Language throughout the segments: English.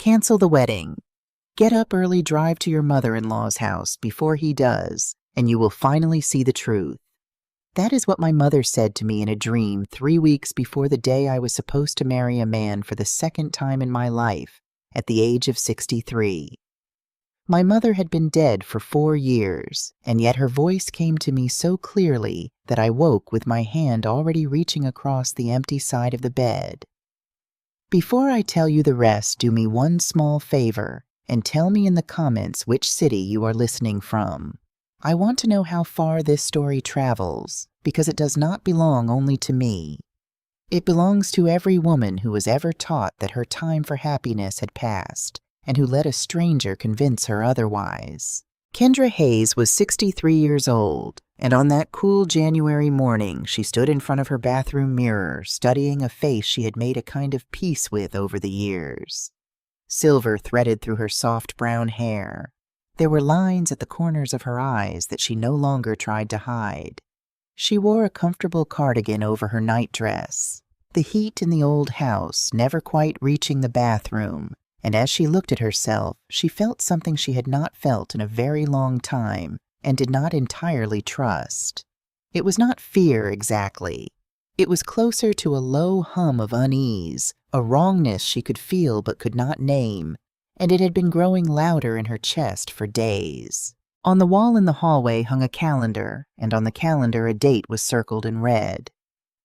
Cancel the wedding. Get up early, drive to your mother-in-law's house before he does, and you will finally see the truth. That is what my mother said to me in a dream 3 weeks before the day I was supposed to marry a man for the second time in my life, at the age of 63. My mother had been dead for 4 years, and yet her voice came to me so clearly that I woke with my hand already reaching across the empty side of the bed. Before I tell you the rest, do me one small favor and tell me in the comments which city you are listening from. I want to know how far this story travels, because it does not belong only to me. It belongs to every woman who was ever taught that her time for happiness had passed, and who let a stranger convince her otherwise. Kendra Hayes was 63 years old, and on that cool January morning she stood in front of her bathroom mirror, studying a face she had made a kind of peace with over the years. Silver threaded through her soft brown hair. There were lines at the corners of her eyes that she no longer tried to hide. She wore a comfortable cardigan over her nightdress, the heat in the old house never quite reaching the bathroom, and as she looked at herself, she felt something she had not felt in a very long time and did not entirely trust. It was not fear exactly. It was closer to a low hum of unease, a wrongness she could feel but could not name, and it had been growing louder in her chest for days. On the wall in the hallway hung a calendar, and on the calendar a date was circled in red.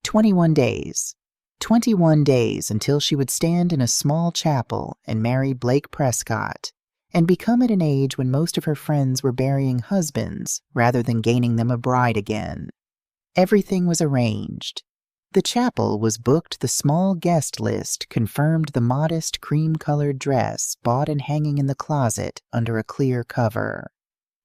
21 days. 21 days until she would stand in a small chapel and marry Blake Prescott, and become at an age when most of her friends were burying husbands rather than gaining them a bride again. Everything was arranged. The chapel was booked, the small guest list confirmed the modest cream-colored dress bought and hanging in the closet under a clear cover.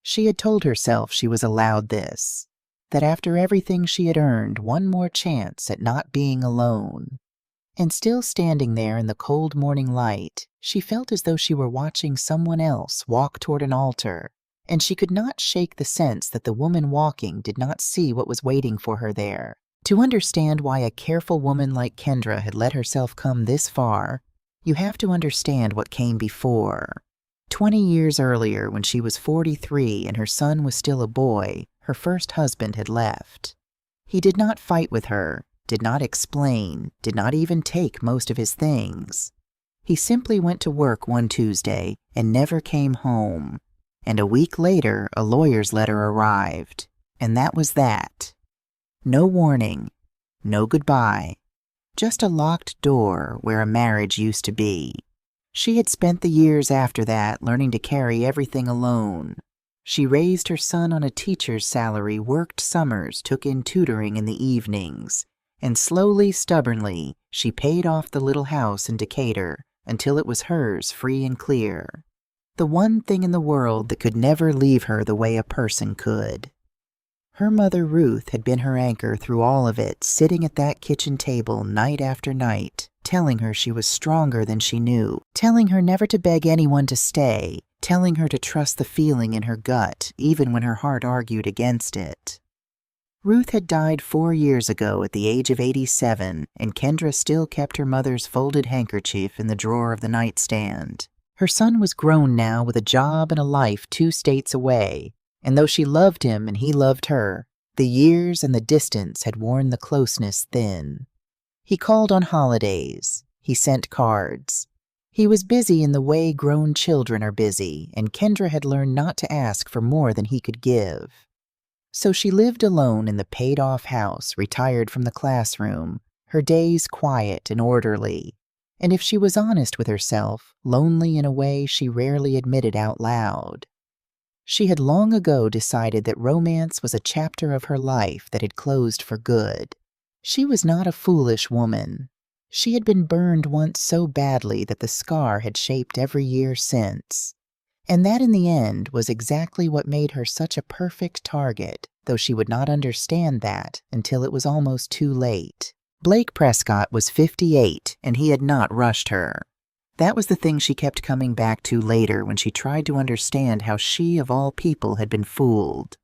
She had told herself she was allowed this, that after everything she had earned one more chance at not being alone. And still standing there in the cold morning light, she felt as though she were watching someone else walk toward an altar, and she could not shake the sense that the woman walking did not see what was waiting for her there. To understand why a careful woman like Kendra had let herself come this far, you have to understand what came before. 20 years earlier, when she was 43 and her son was still a boy, her first husband had left. He did not fight with her, did not explain, did not even take most of his things. He simply went to work one Tuesday and never came home. And a week later, a lawyer's letter arrived. And that was that. No warning, no goodbye, just a locked door where a marriage used to be. She had spent the years after that learning to carry everything alone. She raised her son on a teacher's salary, worked summers, took in tutoring in the evenings, and slowly, stubbornly, she paid off the little house in Decatur until it was hers free and clear. The one thing in the world that could never leave her the way a person could. Her mother, Ruth, had been her anchor through all of it, sitting at that kitchen table night after night, telling her she was stronger than she knew, telling her never to beg anyone to stay, telling her to trust the feeling in her gut, even when her heart argued against it. Ruth had died 4 years ago at the age of 87, and Kendra still kept her mother's folded handkerchief in the drawer of the nightstand. Her son was grown now with a job and a life 2 states away, and though she loved him and he loved her, the years and the distance had worn the closeness thin. He called on holidays. He sent cards. He was busy in the way grown children are busy, and Kendra had learned not to ask for more than he could give. So she lived alone in the paid-off house, retired from the classroom, her days quiet and orderly, and if she was honest with herself, lonely in a way she rarely admitted out loud. She had long ago decided that romance was a chapter of her life that had closed for good. She was not a foolish woman. She had been burned once so badly that the scar had shaped every year since. And that in the end was exactly what made her such a perfect target, though she would not understand that until it was almost too late. Blake Prescott was 58, and he had not rushed her. That was the thing she kept coming back to later when she tried to understand how she, of all people, had been fooled.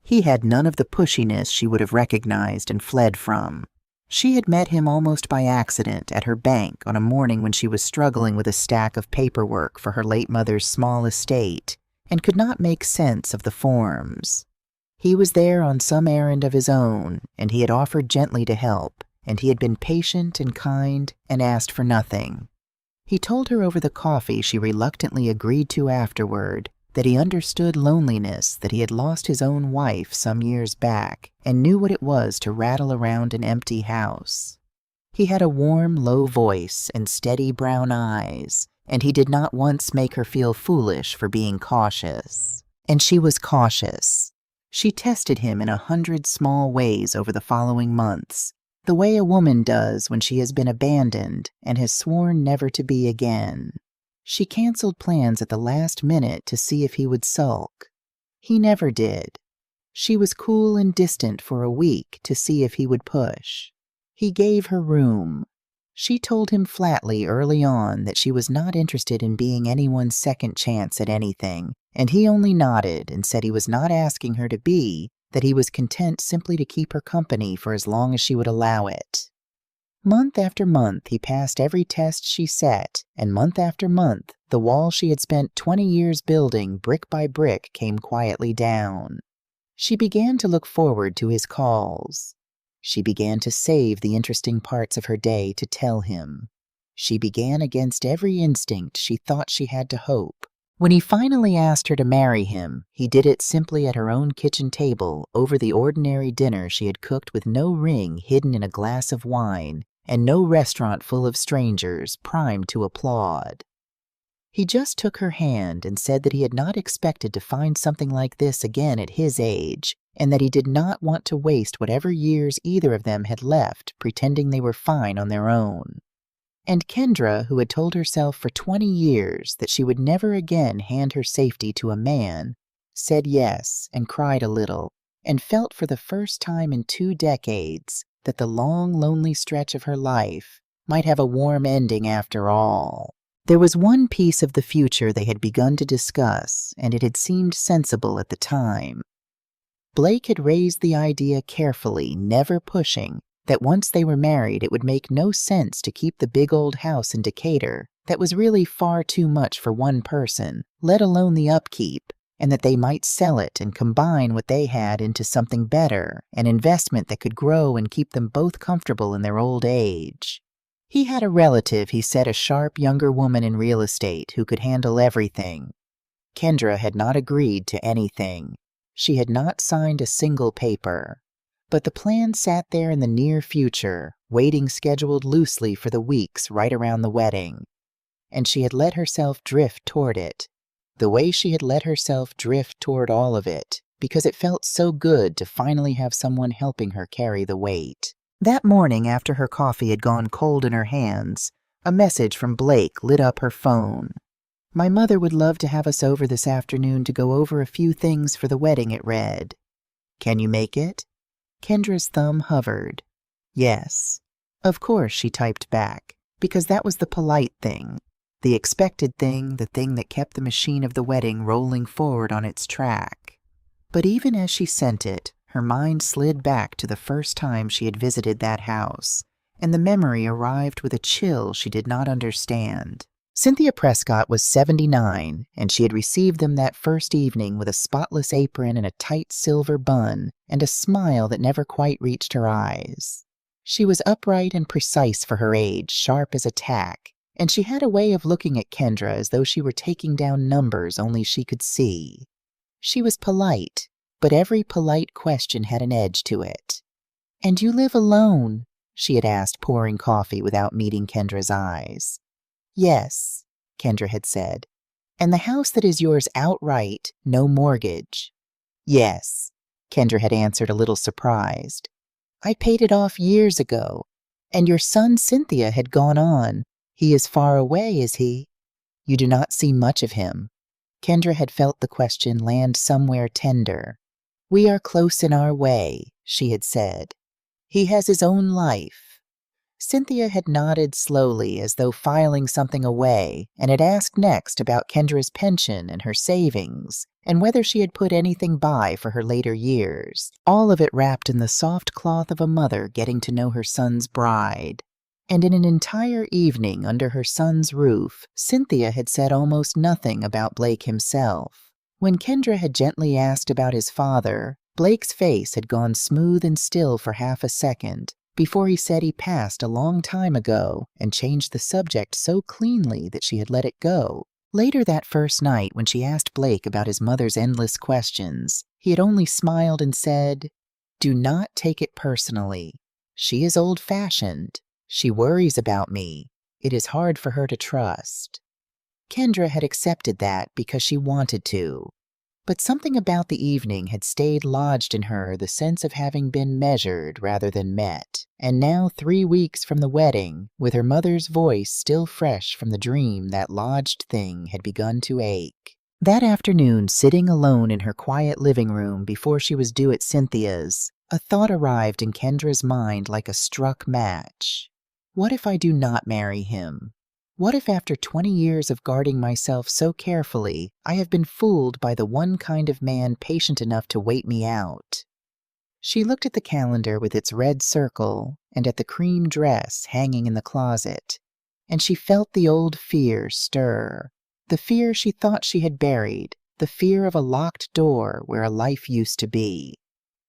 He had none of the pushiness she would have recognized and fled from. She had met him almost by accident at her bank on a morning when she was struggling with a stack of paperwork for her late mother's small estate and could not make sense of the forms. He was there on some errand of his own, and he had offered gently to help, and he had been patient and kind and asked for nothing. He told her over the coffee she reluctantly agreed to afterward that he understood loneliness, that he had lost his own wife some years back and knew what it was to rattle around an empty house. He had a warm, low voice and steady brown eyes, and he did not once make her feel foolish for being cautious. And she was cautious. She tested him in 100 small ways over the following months, the way a woman does when she has been abandoned and has sworn never to be again. She canceled plans at the last minute to see if he would sulk. He never did. She was cool and distant for a week to see if he would push. He gave her room. She told him flatly early on that she was not interested in being anyone's second chance at anything, and he only nodded and said he was not asking her to be, that he was content simply to keep her company for as long as she would allow it. Month after month he passed every test she set, and month after month the wall she had spent 20 years building brick by brick came quietly down. She began to look forward to his calls. She began to save the interesting parts of her day to tell him. She began against every instinct she thought she had to hope. When he finally asked her to marry him, he did it simply at her own kitchen table over the ordinary dinner she had cooked with no ring hidden in a glass of wine and no restaurant full of strangers primed to applaud. He just took her hand and said that he had not expected to find something like this again at his age, and that he did not want to waste whatever years either of them had left pretending they were fine on their own. And Kendra, who had told herself for 20 years that she would never again hand her safety to a man, said yes and cried a little, and felt for the first time in 2 decades that the long, lonely stretch of her life might have a warm ending after all. There was one piece of the future they had begun to discuss, and it had seemed sensible at the time. Blake had raised the idea carefully, never pushing, that once they were married it would make no sense to keep the big old house in Decatur that was really far too much for one person, let alone the upkeep, and that they might sell it and combine what they had into something better, an investment that could grow and keep them both comfortable in their old age. He had a relative, he said, a sharp younger woman in real estate who could handle everything. Kendra had not agreed to anything. She had not signed a single paper. But the plan sat there in the near future, waiting scheduled loosely for the weeks right around the wedding. And she had let herself drift toward it, the way she had let herself drift toward all of it, because it felt so good to finally have someone helping her carry the weight. That morning, after her coffee had gone cold in her hands, a message from Blake lit up her phone. "My mother would love to have us over this afternoon to go over a few things for the wedding," it read. "Can you make it?" Kendra's thumb hovered. "Yes." "Of course," she typed back, because that was the polite thing, the expected thing, the thing that kept the machine of the wedding rolling forward on its track. But even as she sent it, her mind slid back to the first time she had visited that house, and the memory arrived with a chill she did not understand. Cynthia Prescott was 79, and she had received them that first evening with a spotless apron and a tight silver bun and a smile that never quite reached her eyes. She was upright and precise for her age, sharp as a tack, and she had a way of looking at Kendra as though she were taking down numbers only she could see. She was polite, but every polite question had an edge to it. "And you live alone?" she had asked, pouring coffee without meeting Kendra's eyes. "Yes," Kendra had said. "And the house that is yours outright, no mortgage?" "Yes," Kendra had answered a little surprised. "I paid it off years ago. And your son Cynthia had gone on. He is far away, is he?" "You do not see much of him." Kendra had felt the question land somewhere tender. "We are close in our way," she had said. "He has his own life." Cynthia had nodded slowly as though filing something away and had asked next about Kendra's pension and her savings, and whether she had put anything by for her later years, all of it wrapped in the soft cloth of a mother getting to know her son's bride. And in an entire evening under her son's roof, Cynthia had said almost nothing about Blake himself. When Kendra had gently asked about his father, Blake's face had gone smooth and still for half a second before he said he passed a long time ago and changed the subject so cleanly that she had let it go. Later that first night, when she asked Blake about his mother's endless questions, he had only smiled and said, "Do not take it personally. She is old-fashioned. She worries about me. It is hard for her to trust." Kendra had accepted that because she wanted to. But something about the evening had stayed lodged in her the sense of having been measured rather than met. And now, 3 weeks from the wedding, with her mother's voice still fresh from the dream, that lodged thing had begun to ache. That afternoon, sitting alone in her quiet living room before she was due at Cynthia's, a thought arrived in Kendra's mind like a struck match. What if I do not marry him? What if after 20 years of guarding myself so carefully, I have been fooled by the one kind of man patient enough to wait me out? She looked at the calendar with its red circle and at the cream dress hanging in the closet, and she felt the old fear stir, the fear she thought she had buried, the fear of a locked door where a life used to be.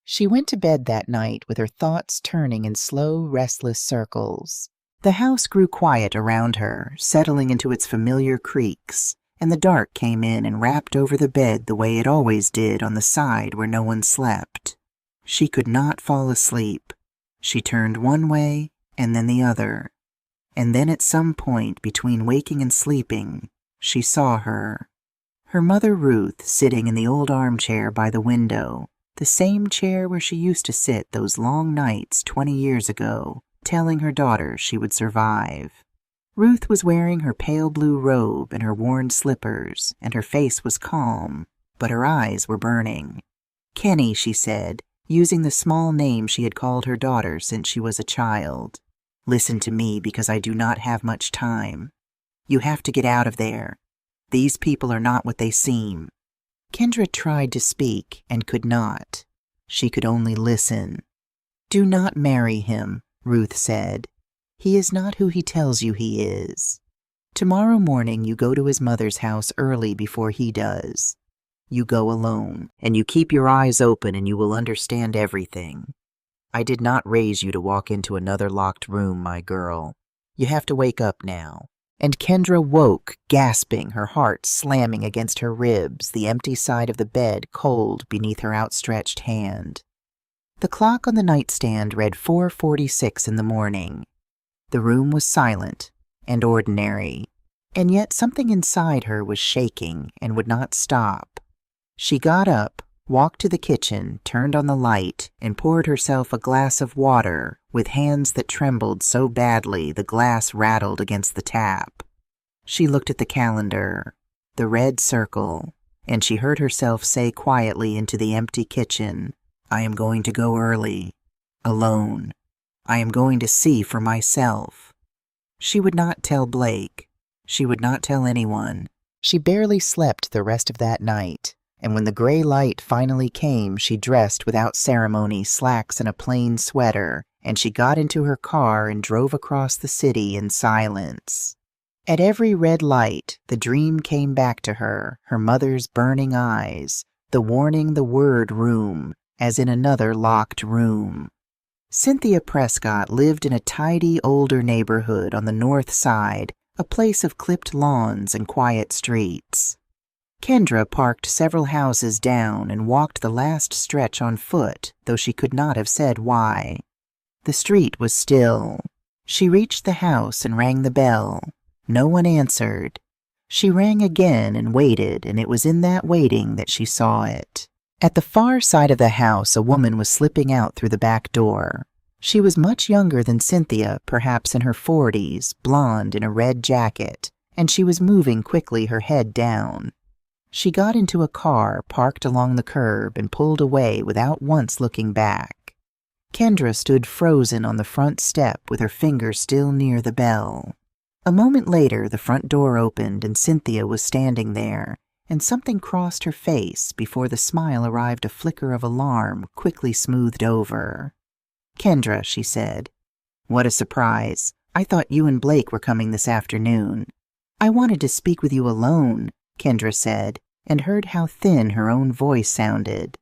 She went to bed that night with her thoughts turning in slow, restless circles. The house grew quiet around her, settling into its familiar creaks, and the dark came in and wrapped over the bed the way it always did on the side where no one slept. She could not fall asleep. She turned one way and then the other. And then at some point between waking and sleeping, she saw her. Her mother Ruth sitting in the old armchair by the window, the same chair where she used to sit those long nights 20 years ago, telling her daughter she would survive. Ruth was wearing her pale blue robe and her worn slippers, and her face was calm, but her eyes were burning. "Kenny," she said, using the small name she had called her daughter since she was a child. "Listen to me because I do not have much time. You have to get out of there. These people are not what they seem." Kendra tried to speak and could not. She could only listen. "Do not marry him," Ruth said. "He is not who he tells you he is. Tomorrow morning you go to his mother's house early before he does. You go alone, and you keep your eyes open and you will understand everything. I did not raise you to walk into another locked room, my girl. You have to wake up now." And Kendra woke, gasping, her heart slamming against her ribs, the empty side of the bed cold beneath her outstretched hand. The clock on the nightstand read 4:46 in the morning. The room was silent and ordinary, and yet something inside her was shaking and would not stop. She got up, walked to the kitchen, turned on the light, and poured herself a glass of water with hands that trembled so badly the glass rattled against the tap. She looked at the calendar, the red circle, and she heard herself say quietly into the empty kitchen, "I am going to go early, alone. I am going to see for myself." She would not tell Blake. She would not tell anyone. She barely slept the rest of that night, and when the gray light finally came, she dressed without ceremony, slacks and a plain sweater, and she got into her car and drove across the city in silence. At every red light, the dream came back to her, her mother's burning eyes, the warning, the word room, as in another locked room. Cynthia Prescott lived in a tidy, older neighborhood on the north side, a place of clipped lawns and quiet streets. Kendra parked several houses down and walked the last stretch on foot, though she could not have said why. The street was still. She reached the house and rang the bell. No one answered. She rang again and waited, and it was in that waiting that she saw it. At the far side of the house, a woman was slipping out through the back door. She was much younger than Cynthia, perhaps in her 40s, blonde in a red jacket, and she was moving quickly, her head down. She got into a car parked along the curb and pulled away without once looking back. Kendra stood frozen on the front step with her finger still near the bell. A moment later, the front door opened and Cynthia was standing there, and something crossed her face before the smile arrived a flicker of alarm quickly smoothed over. "Kendra," she said. "What a surprise. I thought you and Blake were coming this afternoon." "I wanted to speak with you alone," Kendra said, and heard how thin her own voice sounded.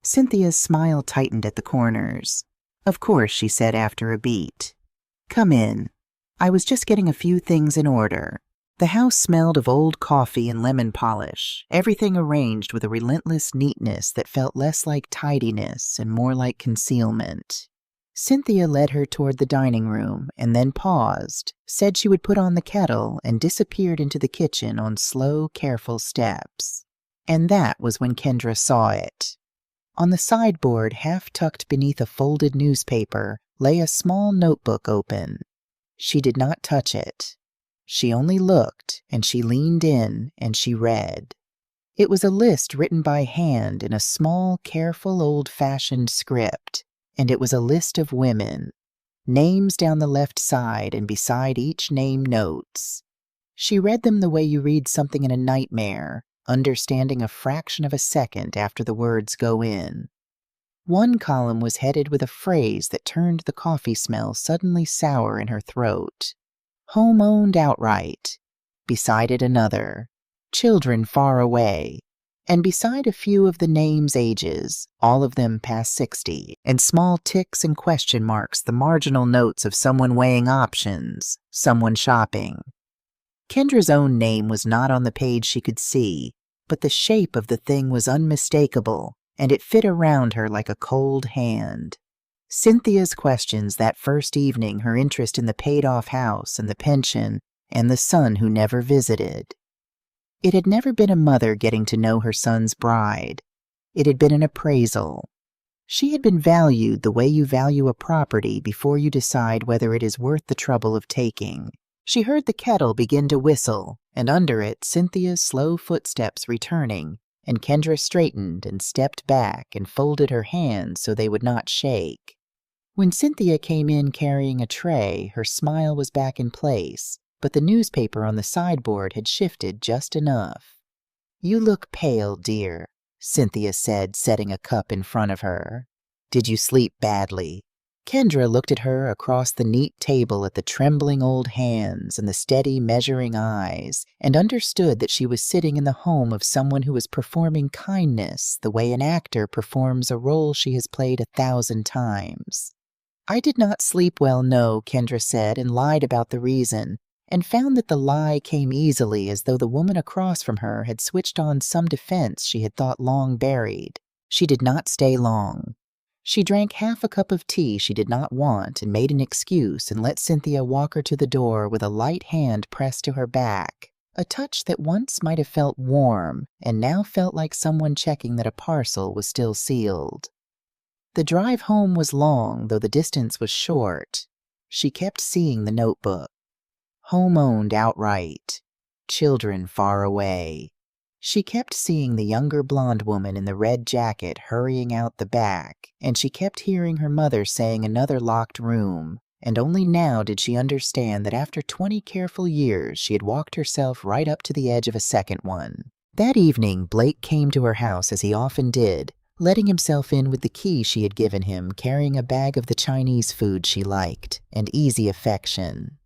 Cynthia's smile tightened at the corners. "Of course," she said after a beat. "Come in. I was just getting a few things in order." The house smelled of old coffee and lemon polish, everything arranged with a relentless neatness that felt less like tidiness and more like concealment. Cynthia led her toward the dining room and then paused, said she would put on the kettle, and disappeared into the kitchen on slow, careful steps. And that was when Kendra saw it. On the sideboard, half tucked beneath a folded newspaper, lay a small notebook open. She did not touch it. She only looked, and she leaned in, and she read. It was a list written by hand in a small, careful, old-fashioned script, and it was a list of women. Names down the left side, and beside each name notes. She read them the way you read something in a nightmare, understanding a fraction of a second after the words go in. One column was headed with a phrase that turned the coffee smell suddenly sour in her throat. Home-owned outright. Beside it another. Children far away. And beside a few of the names' ages, all of them past 60, and small ticks and question marks, the marginal notes of someone weighing options, someone shopping. Kendra's own name was not on the page she could see, but the shape of the thing was unmistakable, and it fit around her like a cold hand. Cynthia's questions that first evening, her interest in the paid-off house and the pension, and the son who never visited. It had never been a mother getting to know her son's bride. It had been an appraisal. She had been valued the way you value a property before you decide whether it is worth the trouble of taking. She heard the kettle begin to whistle, and under it Cynthia's slow footsteps returning, and Kendra straightened and stepped back and folded her hands so they would not shake. When Cynthia came in carrying a tray, her smile was back in place, but the newspaper on the sideboard had shifted just enough. "You look pale, dear," Cynthia said, setting a cup in front of her. "Did you sleep badly?" Kendra looked at her across the neat table at the trembling old hands and the steady, measuring eyes, and understood that she was sitting in the home of someone who was performing kindness the way an actor performs a role she has played 1,000 times. "I did not sleep well, no," Kendra said, and lied about the reason, and found that the lie came easily, as though the woman across from her had switched on some defense she had thought long buried. She did not stay long. She drank half a cup of tea she did not want and made an excuse and let Cynthia walk her to the door with a light hand pressed to her back, a touch that once might have felt warm and now felt like someone checking that a parcel was still sealed. The drive home was long, though the distance was short. She kept seeing the notebook. Home-owned outright. Children far away. She kept seeing the younger blonde woman in the red jacket hurrying out the back, and she kept hearing her mother saying another locked room, and only now did she understand that after 20 careful years she had walked herself right up to the edge of a second one. That evening, Blake came to her house as he often did, letting himself in with the key she had given him, carrying a bag of the Chinese food she liked, and easy affection.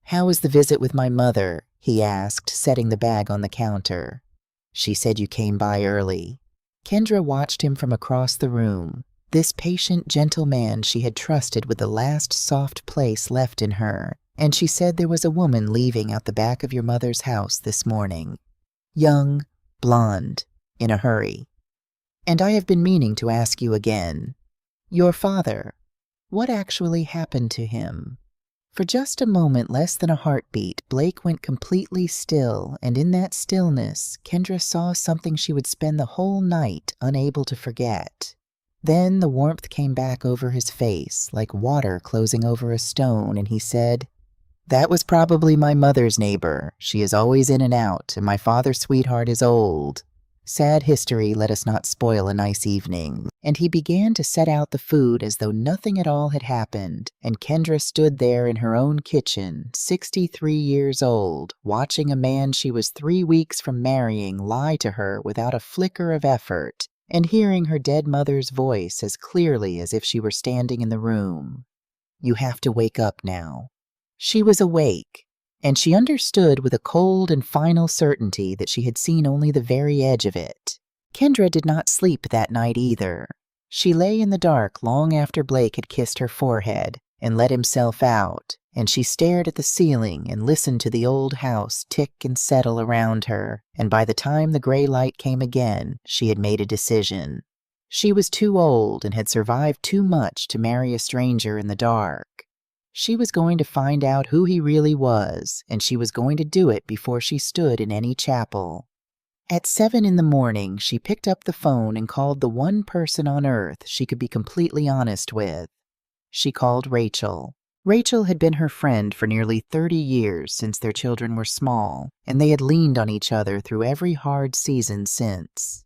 "How was the visit with my mother?" he asked, setting the bag on the counter. "She said you came by early." Kendra watched him from across the room, this patient, gentle man she had trusted with the last soft place left in her, and she said there was a woman leaving out the back of your mother's house this morning. Young, blonde, in a hurry. "And I have been meaning to ask you again. Your father, what actually happened to him?" For just a moment, less than a heartbeat, Blake went completely still, and in that stillness, Kendra saw something she would spend the whole night unable to forget. Then the warmth came back over his face, like water closing over a stone, and he said, "That was probably my mother's neighbor. She is always in and out, and my father's sweetheart is old." Sad history let us not spoil a nice evening, and he began to set out the food as though nothing at all had happened, and Kendra stood there in her own kitchen, 63 years old, watching a man she was 3 weeks from marrying lie to her without a flicker of effort, and hearing her dead mother's voice as clearly as if she were standing in the room. "You have to wake up now." She was awake, and she understood with a cold and final certainty that she had seen only the very edge of it. Kendra did not sleep that night either. She lay in the dark long after Blake had kissed her forehead and let himself out, and she stared at the ceiling and listened to the old house tick and settle around her, and by the time the gray light came again, she had made a decision. She was too old and had survived too much to marry a stranger in the dark. She was going to find out who he really was, and she was going to do it before she stood in any chapel. At 7 in the morning, she picked up the phone and called the one person on earth she could be completely honest with. She called Rachel. Rachel had been her friend for nearly 30 years since their children were small, and they had leaned on each other through every hard season since.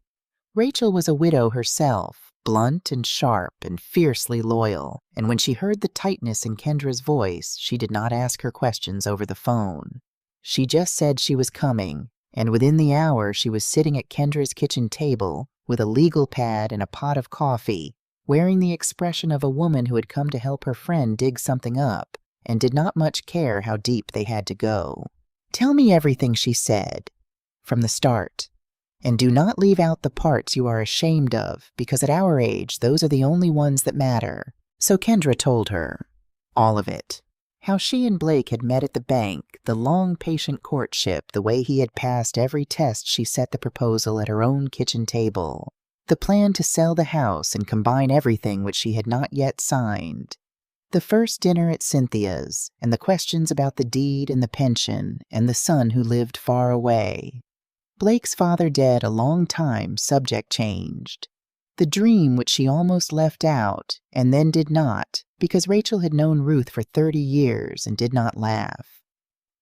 Rachel was a widow herself, blunt and sharp and fiercely loyal, and when she heard the tightness in Kendra's voice, she did not ask her questions over the phone. She just said she was coming, and within the hour she was sitting at Kendra's kitchen table with a legal pad and a pot of coffee, wearing the expression of a woman who had come to help her friend dig something up and did not much care how deep they had to go. "Tell me everything," she said, "from the start. And do not leave out the parts you are ashamed of, because at our age, those are the only ones that matter." So Kendra told her. All of it. How she and Blake had met at the bank, the long, patient courtship, the way he had passed every test she set the proposal at her own kitchen table, the plan to sell the house and combine everything which she had not yet signed, the first dinner at Cynthia's, and the questions about the deed and the pension, and the son who lived far away. Blake's father dead a long time, subject changed. The dream which she almost left out, and then did not, because Rachel had known Ruth for 30 years and did not laugh.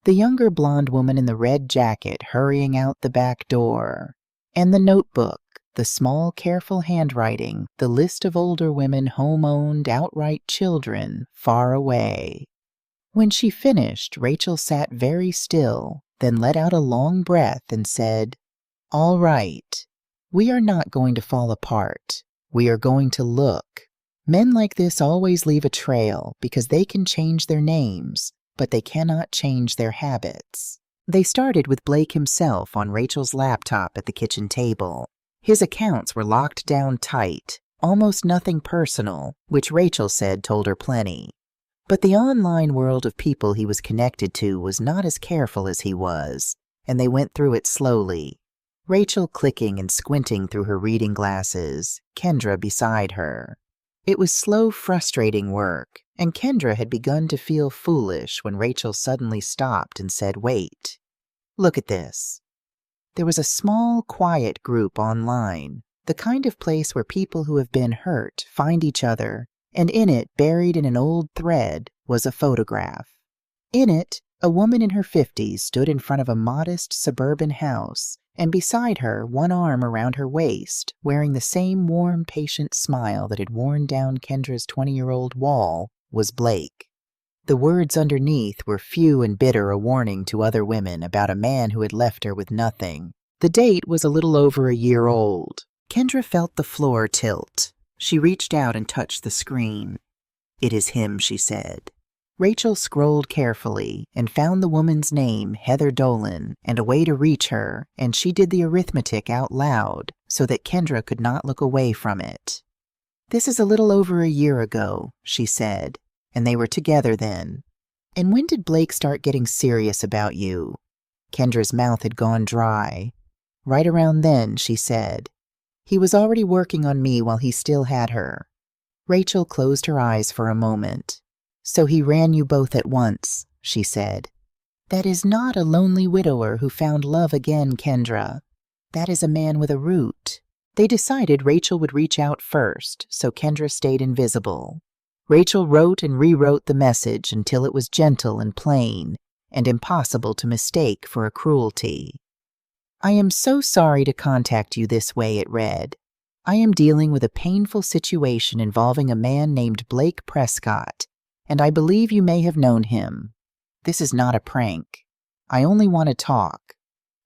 The younger blonde woman in the red jacket hurrying out the back door. And the notebook, the small, careful handwriting, the list of older women home-owned, outright children, far away. When she finished, Rachel sat very still, then let out a long breath and said, "All right. We are not going to fall apart. We are going to look. Men like this always leave a trail because they can change their names, but they cannot change their habits." They started with Blake himself on Rachel's laptop at the kitchen table. His accounts were locked down tight, almost nothing personal, which Rachel said told her plenty. But the online world of people he was connected to was not as careful as he was, and they went through it slowly. Rachel clicking and squinting through her reading glasses, Kendra beside her. It was slow, frustrating work, and Kendra had begun to feel foolish when Rachel suddenly stopped and said, "Wait. Look at this." There was a small, quiet group online, the kind of place where people who have been hurt find each other, and in it, buried in an old thread, was a photograph. In it, a woman in her 50s stood in front of a modest suburban house, and beside her, one arm around her waist, wearing the same warm, patient smile that had worn down Kendra's 20-year-old wall, was Blake. The words underneath were few and bitter, a warning to other women about a man who had left her with nothing. The date was a little over a year old. Kendra felt the floor tilt. She reached out and touched the screen. "It is him," she said. Rachel scrolled carefully and found the woman's name, Heather Dolan, and a way to reach her, and she did the arithmetic out loud so that Kendra could not look away from it. "This is a little over a year ago," she said, "and they were together then. And when did Blake start getting serious about you?" Kendra's mouth had gone dry. "Right around then," she said. "He was already working on me while he still had her." Rachel closed her eyes for a moment. "So he ran you both at once," she said. "That is not a lonely widower who found love again, Kendra. That is a man with a root." They decided Rachel would reach out first, so Kendra stayed invisible. Rachel wrote and rewrote the message until it was gentle and plain, and impossible to mistake for a cruelty. I am so sorry to contact you this way, it read. I am dealing with a painful situation involving a man named Blake Prescott, and I believe you may have known him. This is not a prank. I only want to talk.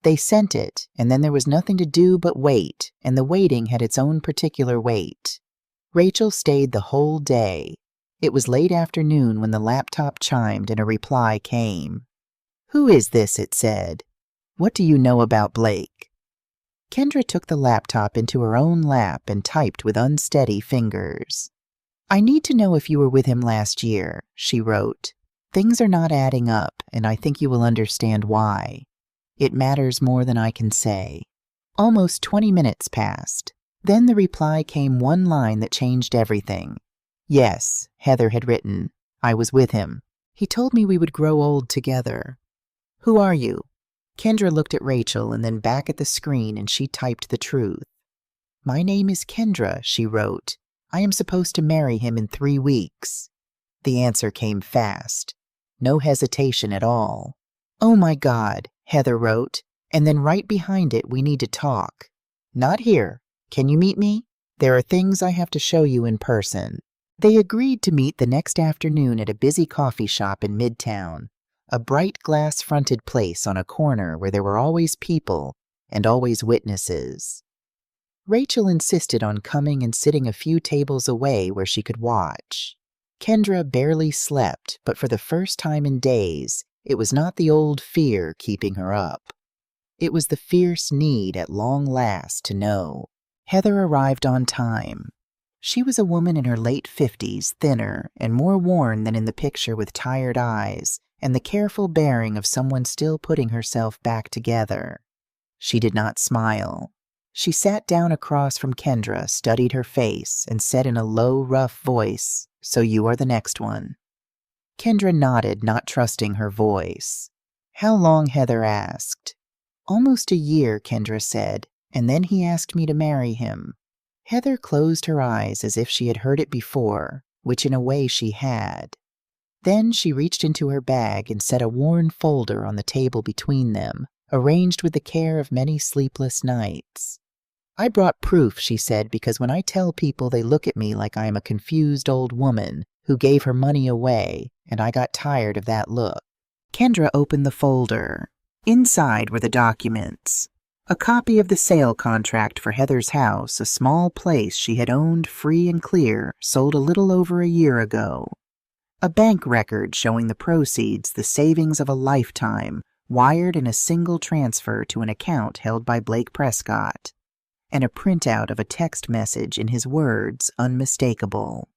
They sent it, and then there was nothing to do but wait, and the waiting had its own particular wait. Rachel stayed the whole day. It was late afternoon when the laptop chimed and a reply came. Who is this? It said. What do you know about Blake? Kendra took the laptop into her own lap and typed with unsteady fingers. I need to know if you were with him last year, she wrote. Things are not adding up, and I think you will understand why. It matters more than I can say. Almost 20 minutes passed. Then the reply came, one line that changed everything. Yes, Heather had written. I was with him. He told me we would grow old together. Who are you? Kendra looked at Rachel and then back at the screen, and she typed the truth. My name is Kendra, she wrote. I am supposed to marry him in 3 weeks. The answer came fast. No hesitation at all. Oh my God, Heather wrote, and then right behind it, we need to talk. Not here. Can you meet me? There are things I have to show you in person. They agreed to meet the next afternoon at a busy coffee shop in Midtown, a bright glass-fronted place on a corner where there were always people and always witnesses. Rachel insisted on coming and sitting a few tables away where she could watch. Kendra barely slept, but for the first time in days, it was not the old fear keeping her up. It was the fierce need at long last to know. Heather arrived on time. She was a woman in her late 50s, thinner and more worn than in the picture, with tired eyes and the careful bearing of someone still putting herself back together. She did not smile. She sat down across from Kendra, studied her face, and said in a low, rough voice, So you are the next one. Kendra nodded, not trusting her voice. How long? Heather asked. Almost a year, Kendra said, and then he asked me to marry him. Heather closed her eyes as if she had heard it before, which in a way she had. Then she reached into her bag and set a worn folder on the table between them, arranged with the care of many sleepless nights. I brought proof, she said, because when I tell people they look at me like I am a confused old woman who gave her money away, and I got tired of that look. Kendra opened the folder. Inside were the documents. A copy of the sale contract for Heather's house, a small place she had owned free and clear, sold a little over a year ago. A bank record showing the proceeds, the savings of a lifetime, wired in a single transfer to an account held by Blake Prescott. And a printout of a text message in his words, unmistakable.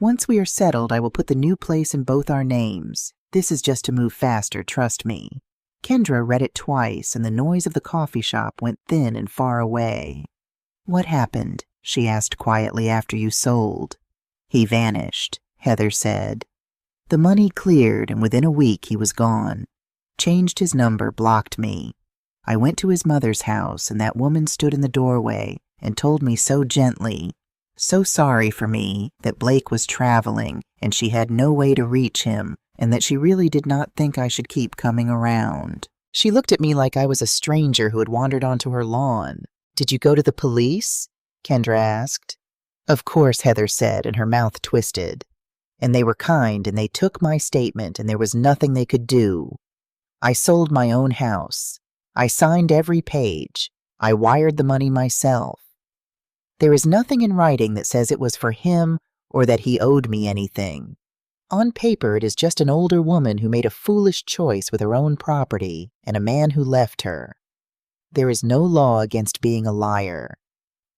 Once we are settled, I will put the new place in both our names. This is just to move faster, trust me. Kendra read it twice, and the noise of the coffee shop went thin and far away. What happened? She asked quietly after you sold. He vanished, Heather said. The money cleared, and within a week he was gone. Changed his number, blocked me. I went to his mother's house, and that woman stood in the doorway and told me so gently, so sorry for me, that Blake was traveling and she had no way to reach him, and that she really did not think I should keep coming around. She looked at me like I was a stranger who had wandered onto her lawn. Did you go to the police? Kendra asked. Of course, Heather said, and her mouth twisted. And they were kind, and they took my statement, and there was nothing they could do. I sold my own house. I signed every page. I wired the money myself. There is nothing in writing that says it was for him or that he owed me anything. On paper, it is just an older woman who made a foolish choice with her own property and a man who left her. There is no law against being a liar.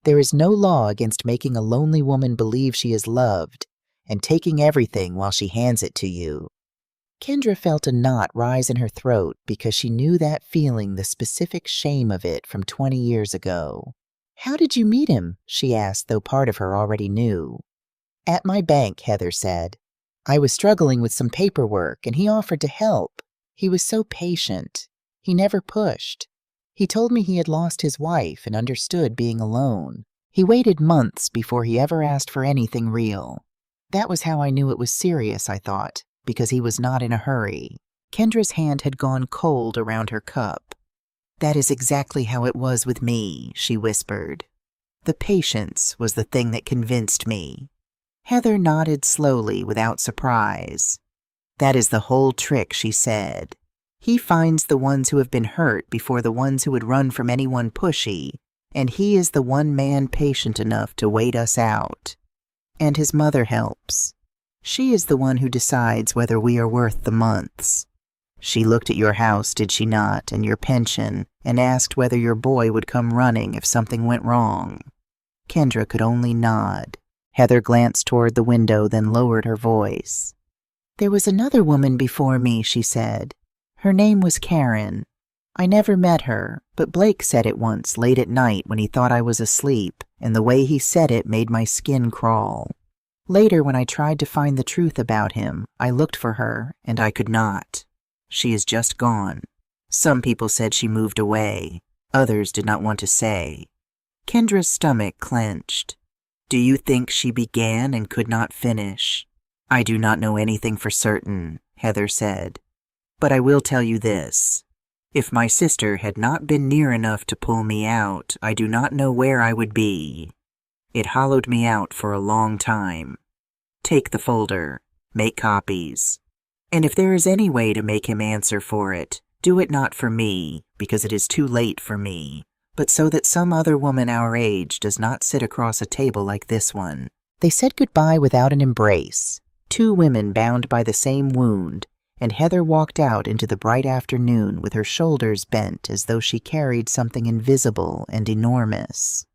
There is no law against making a lonely woman believe she is loved and taking everything while she hands it to you. Kendra felt a knot rise in her throat because she knew that feeling, the specific shame of it from 20 years ago. How did you meet him? She asked, though part of her already knew. At my bank, Heather said. I was struggling with some paperwork, and he offered to help. He was so patient. He never pushed. He told me he had lost his wife and understood being alone. He waited months before he ever asked for anything real. That was how I knew it was serious, I thought, because he was not in a hurry. Kendra's hand had gone cold around her cup. That is exactly how it was with me, she whispered. The patience was the thing that convinced me. Heather nodded slowly without surprise. That is the whole trick, she said. He finds the ones who have been hurt before the ones who would run from anyone pushy, and he is the one man patient enough to wait us out. And his mother helps. She is the one who decides whether we are worth the months. She looked at your house, did she not, and your pension, and asked whether your boy would come running if something went wrong. Kendra could only nod. Heather glanced toward the window, then lowered her voice. There was another woman before me, she said. Her name was Karen. I never met her, but Blake said it once late at night when he thought I was asleep, and the way he said it made my skin crawl. Later, when I tried to find the truth about him, I looked for her, and I could not. She is just gone. Some people said she moved away. Others did not want to say. Kendra's stomach clenched. Do you think she began and could not finish? I do not know anything for certain, Heather said. But I will tell you this. If my sister had not been near enough to pull me out, I do not know where I would be. It hollowed me out for a long time. Take the folder. Make copies. And if there is any way to make him answer for it, do it not for me, because it is too late for me, but so that some other woman our age does not sit across a table like this one. They said goodbye without an embrace, two women bound by the same wound, and Heather walked out into the bright afternoon with her shoulders bent as though she carried something invisible and enormous.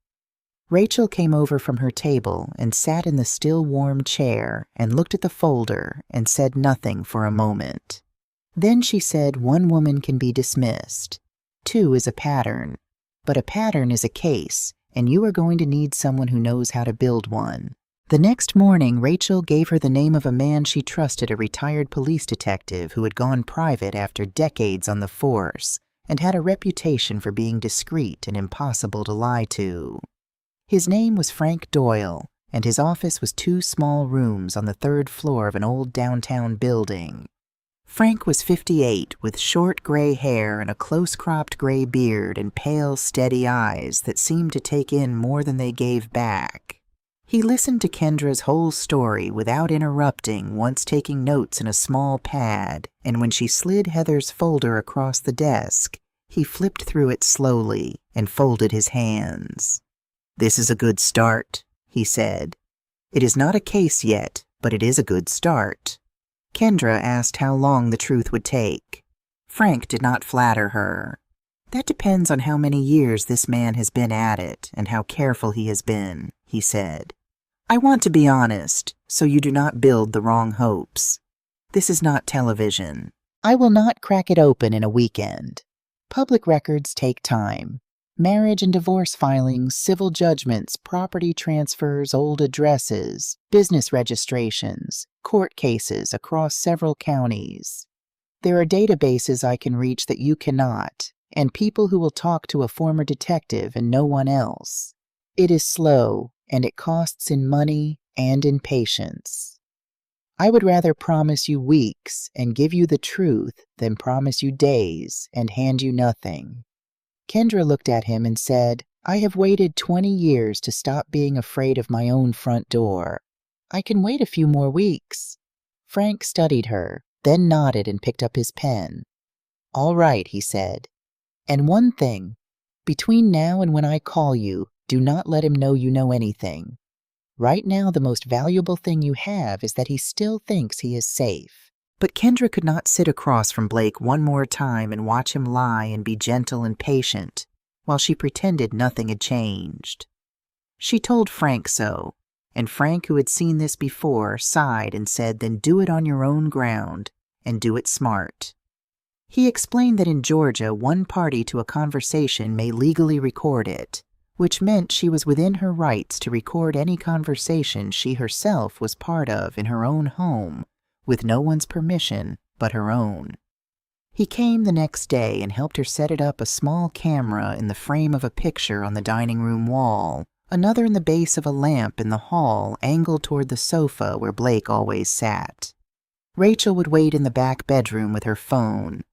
Rachel came over from her table and sat in the still warm chair and looked at the folder and said nothing for a moment. Then she said one woman can be dismissed. Two is a pattern. But a pattern is a case, and you are going to need someone who knows how to build one. The next morning, Rachel gave her the name of a man she trusted, a retired police detective who had gone private after decades on the force and had a reputation for being discreet and impossible to lie to. His name was Frank Doyle, and his office was 2 small rooms on the 3rd floor of an old downtown building. Frank was 58, with short gray hair and a close-cropped gray beard and pale, steady eyes that seemed to take in more than they gave back. He listened to Kendra's whole story without interrupting, once taking notes in a small pad, and when she slid Heather's folder across the desk, he flipped through it slowly and folded his hands. "This is a good start," he said. "It is not a case yet, but it is a good start." Kendra asked how long the truth would take. Frank did not flatter her. "That depends on how many years this man has been at it and how careful he has been," he said. "I want to be honest, so you do not build the wrong hopes. This is not television. I will not crack it open in a weekend. Public records take time. Marriage and divorce filings, civil judgments, property transfers, old addresses, business registrations, court cases across several counties. There are databases I can reach that you cannot, and people who will talk to a former detective and no one else. It is slow, and it costs in money and in patience. I would rather promise you weeks and give you the truth than promise you days and hand you nothing." Kendra looked at him and said, "I have waited 20 years to stop being afraid of my own front door. I can wait a few more weeks." Frank studied her, then nodded and picked up his pen. "All right," he said. "And one thing, between now and when I call you, do not let him know you know anything. Right now, the most valuable thing you have is that he still thinks he is safe." But Kendra could not sit across from Blake one more time and watch him lie and be gentle and patient, while she pretended nothing had changed. She told Frank so, and Frank, who had seen this before, sighed and said, "Then do it on your own ground, and do it smart." He explained that in Georgia, one party to a conversation may legally record it, which meant she was within her rights to record any conversation she herself was part of in her own home, with no one's permission but her own. He came the next day and helped her set it up, a small camera in the frame of a picture on the dining room wall, another in the base of a lamp in the hall angled toward the sofa where Blake always sat. Rachel would wait in the back bedroom with her phone.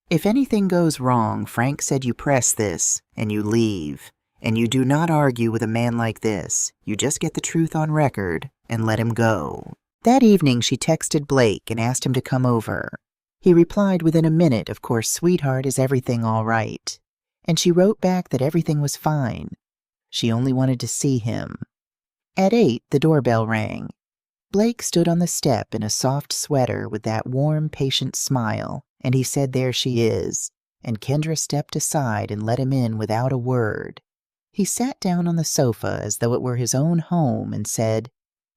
If anything goes wrong, Frank said you press this and you leave. And you do not argue with a man like this. You just get the truth on record and let him go. That evening, she texted Blake and asked him to come over. He replied within a minute, "Of course, sweetheart, is everything all right?" And she wrote back that everything was fine. She only wanted to see him. At 8, the doorbell rang. Blake stood on the step in a soft sweater with that warm, patient smile, and he said, "There she is." And Kendra stepped aside and let him in without a word. He sat down on the sofa as though it were his own home and said,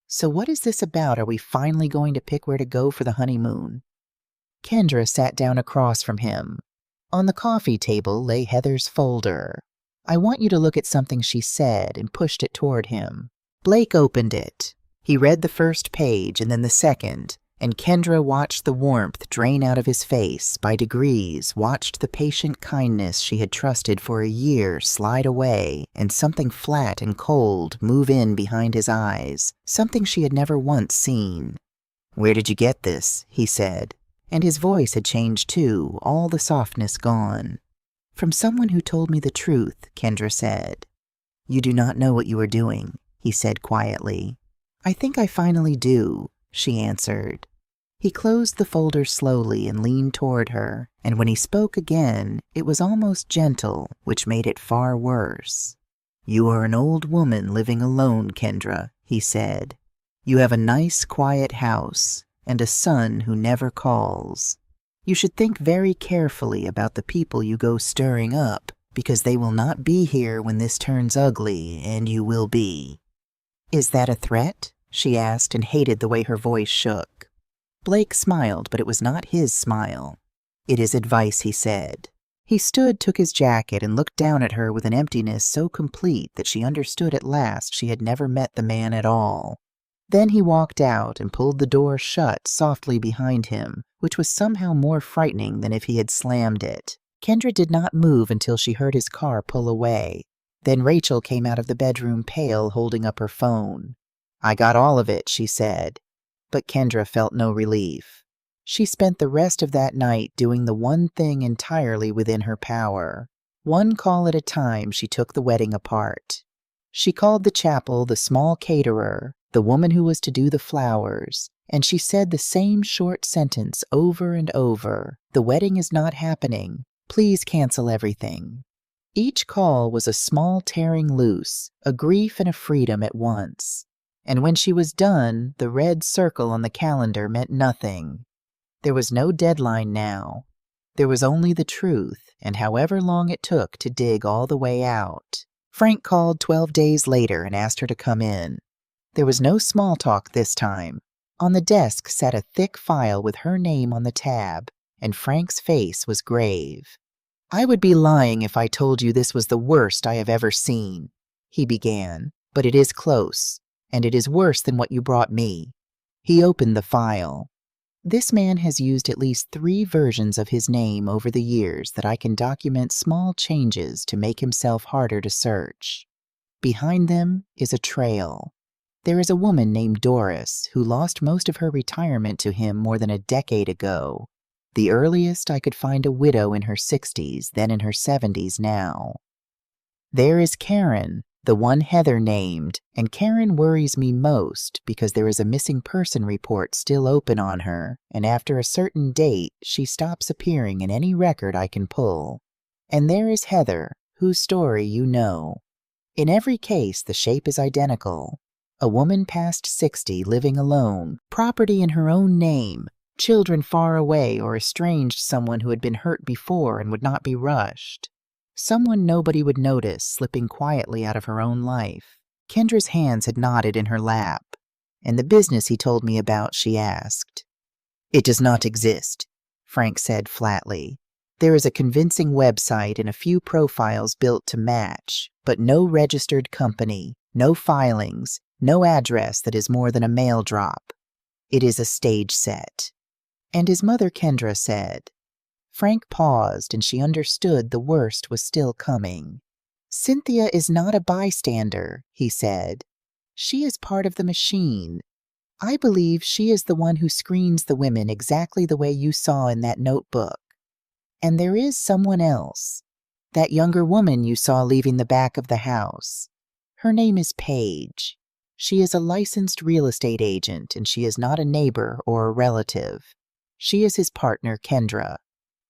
"So what is this about? Are we finally going to pick where to go for the honeymoon?" Kendra sat down across from him. On the coffee table lay Heather's folder. "I want you to look at something she said," and pushed it toward him. Blake opened it. He read the first page and then the second, and Kendra watched the warmth drain out of his face, by degrees watched the patient kindness she had trusted for a year slide away, and something flat and cold move in behind his eyes, something she had never once seen. "Where did you get this?" he said, and his voice had changed too, all the softness gone. "From someone who told me the truth," Kendra said. "You do not know what you are doing," he said quietly. "I think I finally do," she answered. He closed the folder slowly and leaned toward her, and when he spoke again, it was almost gentle, which made it far worse. "You are an old woman living alone, Kendra," he said. "You have a nice, quiet house, and a son who never calls. You should think very carefully about the people you go stirring up, because they will not be here when this turns ugly, and you will be." "Is that a threat?" she asked, and hated the way her voice shook. Blake smiled, but it was not his smile. "It is advice," he said. He stood, took his jacket, and looked down at her with an emptiness so complete that she understood at last she had never met the man at all. Then he walked out and pulled the door shut softly behind him, which was somehow more frightening than if he had slammed it. Kendra did not move until she heard his car pull away. Then Rachel came out of the bedroom pale, holding up her phone. "I got all of it," she said. But Kendra felt no relief. She spent the rest of that night doing the one thing entirely within her power. One call at a time, she took the wedding apart. She called the chapel the small caterer, the woman who was to do the flowers, and she said the same short sentence over and over: "The wedding is not happening. Please cancel everything." Each call was a small tearing loose, a grief and a freedom at once. And when she was done, the red circle on the calendar meant nothing. There was no deadline now. There was only the truth, and however long it took to dig all the way out. Frank called 12 days later and asked her to come in. There was no small talk this time. On the desk sat a thick file with her name on the tab, and Frank's face was grave. "I would be lying if I told you this was the worst I have ever seen," he began, "but it is close. And it is worse than what you brought me." He opened the file. "This man has used at least 3 versions of his name over the years that I can document small changes to make himself harder to search. Behind them is a trail. There is a woman named Doris who lost most of her retirement to him more than a decade ago. The earliest I could find a widow in her 60s, then in her 70s now. There is Karen, the one Heather named, and Karen worries me most because there is a missing person report still open on her, and after a certain date, she stops appearing in any record I can pull. And there is Heather, whose story you know. In every case, the shape is identical. A woman past 60 living alone, property in her own name, children far away or estranged someone who had been hurt before and would not be rushed. Someone nobody would notice slipping quietly out of her own life. Kendra's hands had knotted in her lap. "And the business he told me about?" she asked. "It does not exist," Frank said flatly. "There is a convincing website and a few profiles built to match, but no registered company, no filings, no address that is more than a mail drop. It is a stage set." "And his mother," Kendra said. Frank paused, and she understood the worst was still coming. "Cynthia is not a bystander," he said. "She is part of the machine. I believe she is the one who screens the women exactly the way you saw in that notebook." And there is someone else. That younger woman you saw leaving the back of the house. Her name is Paige. She is a licensed real estate agent, and she is not a neighbor or a relative. She is his partner, Kendra,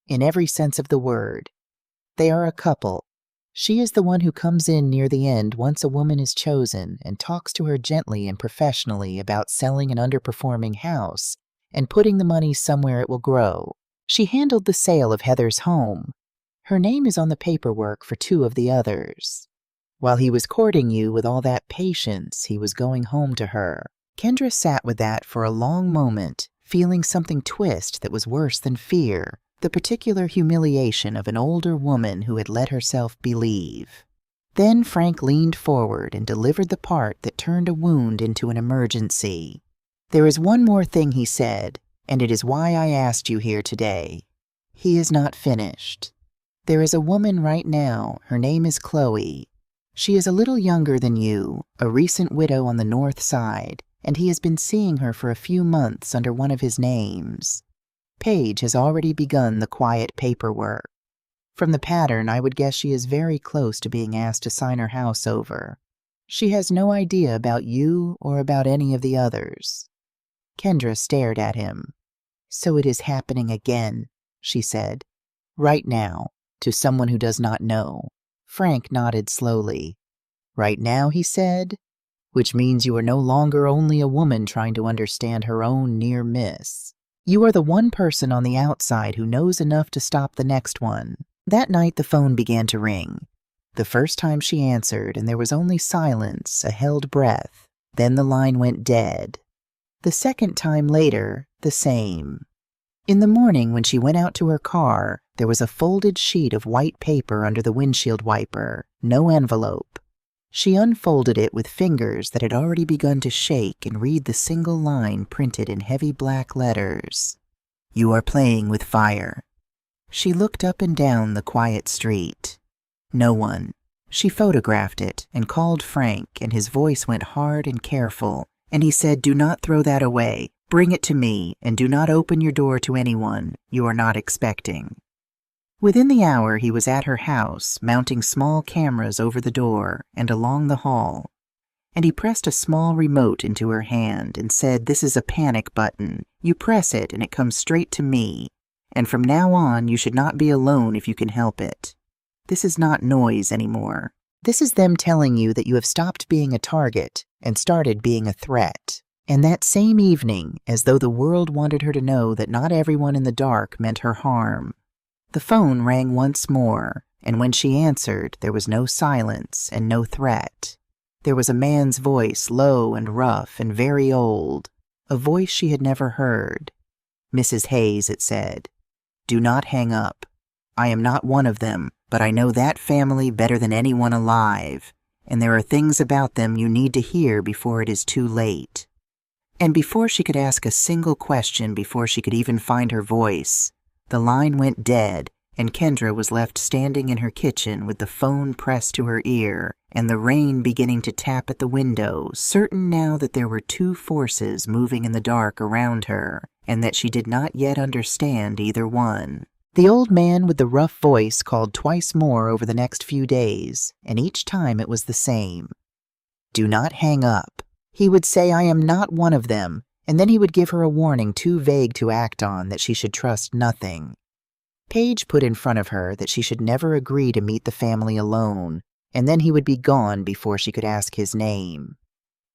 in every sense of the word. They are a couple. She is the one who comes in near the end once a woman is chosen and talks to her gently and professionally about selling an underperforming house and putting the money somewhere it will grow. She handled the sale of Heather's home. Her name is on the paperwork for 2 of the others. While he was courting you with all that patience, he was going home to her. Kendra sat with that for a long moment, feeling something twist that was worse than fear, the particular humiliation of an older woman who had let herself believe. Then Frank leaned forward and delivered the part that turned a wound into an emergency. "There is one more thing," he said, "and it is why I asked you here today." He is not finished. "There is a woman right now. Her name is Chloe. She is a little younger than you, a recent widow on the north side, and he has been seeing her for a few months under one of his names. Paige has already begun the quiet paperwork. From the pattern, I would guess she is very close to being asked to sign her house over. She has no idea about you or about any of the others." Kendra stared at him. "So it is happening again," she said. "Right now, to someone who does not know." Frank nodded slowly. "Right now," he said, "which means you are no longer only a woman trying to understand her own near miss. You are the one person on the outside who knows enough to stop the next one." That night the phone began to ring. The first time she answered, and there was only silence, a held breath. Then the line went dead. The second time later, the same. In the morning, when she went out to her car, there was a folded sheet of white paper under the windshield wiper, no envelope. She unfolded it with fingers that had already begun to shake and read the single line printed in heavy black letters. "You are playing with fire." She looked up and down the quiet street. No one. She photographed it and called Frank, and his voice went hard and careful, and he said, "Do not throw that away. Bring it to me, and do not open your door to anyone you are not expecting." Within the hour, he was at her house, mounting small cameras over the door and along the hall, and he pressed a small remote into her hand and said, "This is a panic button. You press it and it comes straight to me, and from now on you should not be alone if you can help it. This is not noise anymore. This is them telling you that you have stopped being a target and started being a threat." And that same evening, as though the world wanted her to know that not everyone in the dark meant her harm, the phone rang once more, and when she answered, there was no silence and no threat. There was a man's voice, low and rough and very old, a voice she had never heard. "Mrs. Hayes," it said, "do not hang up. I am not one of them, but I know that family better than anyone alive, and there are things about them you need to hear before it is too late." And before she could ask a single question, before she could even find her voice, the line went dead, and Kendra was left standing in her kitchen with the phone pressed to her ear and the rain beginning to tap at the window, certain now that there were 2 forces moving in the dark around her, and that she did not yet understand either one. The old man with the rough voice called twice more over the next few days, and each time it was the same. "Do not hang up." He would say, "I am not one of them," and then he would give her a warning too vague to act on, that she should trust nothing. Paige put in front of her that she should never agree to meet the family alone, and then he would be gone before she could ask his name.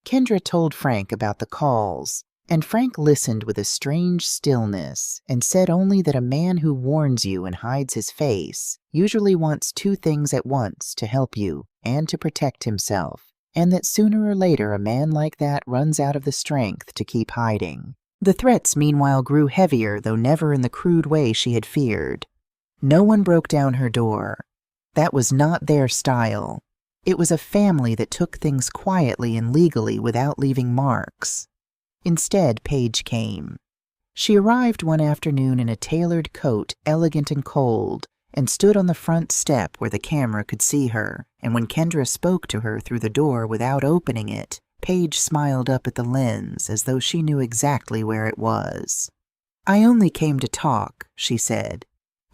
Kendra told Frank about the calls, and Frank listened with a strange stillness and said only that a man who warns you and hides his face usually wants 2 things at once, to help you and to protect himself, and that sooner or later a man like that runs out of the strength to keep hiding. The threats meanwhile grew heavier, though never in the crude way she had feared. No one broke down her door. That was not their style. It was a family that took things quietly and legally without leaving marks. Instead, Paige came. She arrived one afternoon in a tailored coat, elegant and cold, and stood on the front step where the camera could see her, and when Kendra spoke to her through the door without opening it, Paige smiled up at the lens as though she knew exactly where it was. "I only came to talk," she said.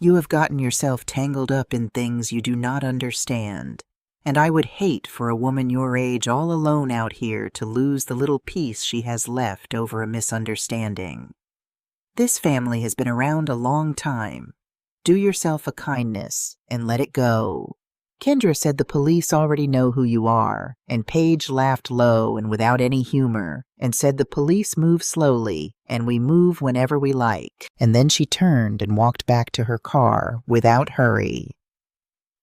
You have gotten yourself tangled up in things you do not understand, and I would hate for a woman your age all alone out here to lose the little piece she has left over a misunderstanding. This family has been around a long time. Do yourself a kindness and let it go." Kendra said the police already know who you are, and Paige laughed low and without any humor and said the police move slowly and we move whenever we like. And then she turned and walked back to her car without hurry.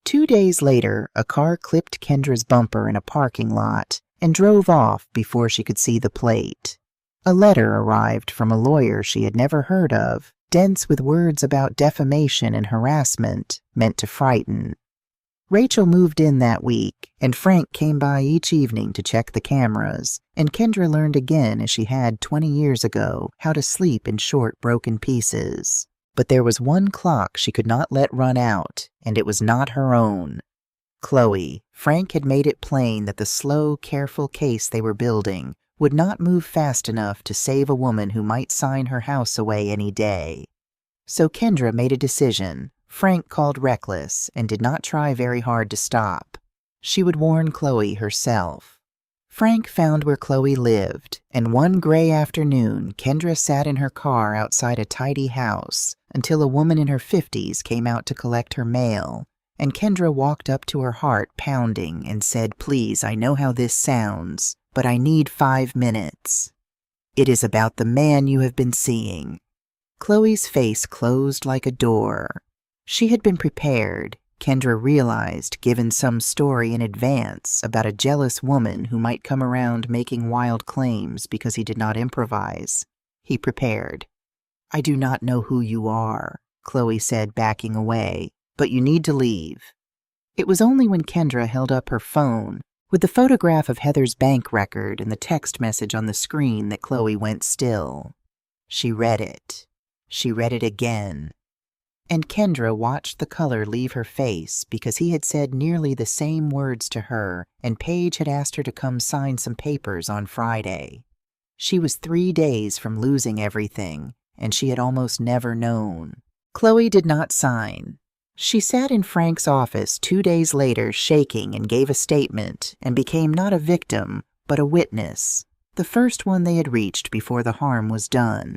2 days later, a car clipped Kendra's bumper in a parking lot and drove off before she could see the plate. A letter arrived from a lawyer she had never heard of, dense with words about defamation and harassment, meant to frighten. Rachel moved in that week, and Frank came by each evening to check the cameras, and Kendra learned again, as she had 20 years ago, how to sleep in short, broken pieces. But there was one clock she could not let run out, and it was not her own. Chloe. Frank had made it plain that the slow, careful case they were building would not move fast enough to save a woman who might sign her house away any day. So Kendra made a decision. Frank called reckless and did not try very hard to stop. She would warn Chloe herself. Frank found where Chloe lived, and one gray afternoon, Kendra sat in her car outside a tidy house until a woman in her 50s came out to collect her mail, and Kendra walked up to her heart pounding and said, "Please, I know how this sounds, but I need 5 minutes. It is about the man you have been seeing." Chloe's face closed like a door. She had been prepared, Kendra realized, given some story in advance about a jealous woman who might come around making wild claims because he did not improvise. He prepared. "I do not know who you are," Chloe said, backing away, "but you need to leave." It was only when Kendra held up her phone, with the photograph of Heather's bank record and the text message on the screen, that Chloe went still. She read it. She read it again. And Kendra watched the color leave her face because he had said nearly the same words to her, and Paige had asked her to come sign some papers on Friday. She was 3 days from losing everything, and she had almost never known. Chloe did not sign. She sat in Frank's office 2 days later, shaking, and gave a statement, and became not a victim, but a witness, the first one they had reached before the harm was done.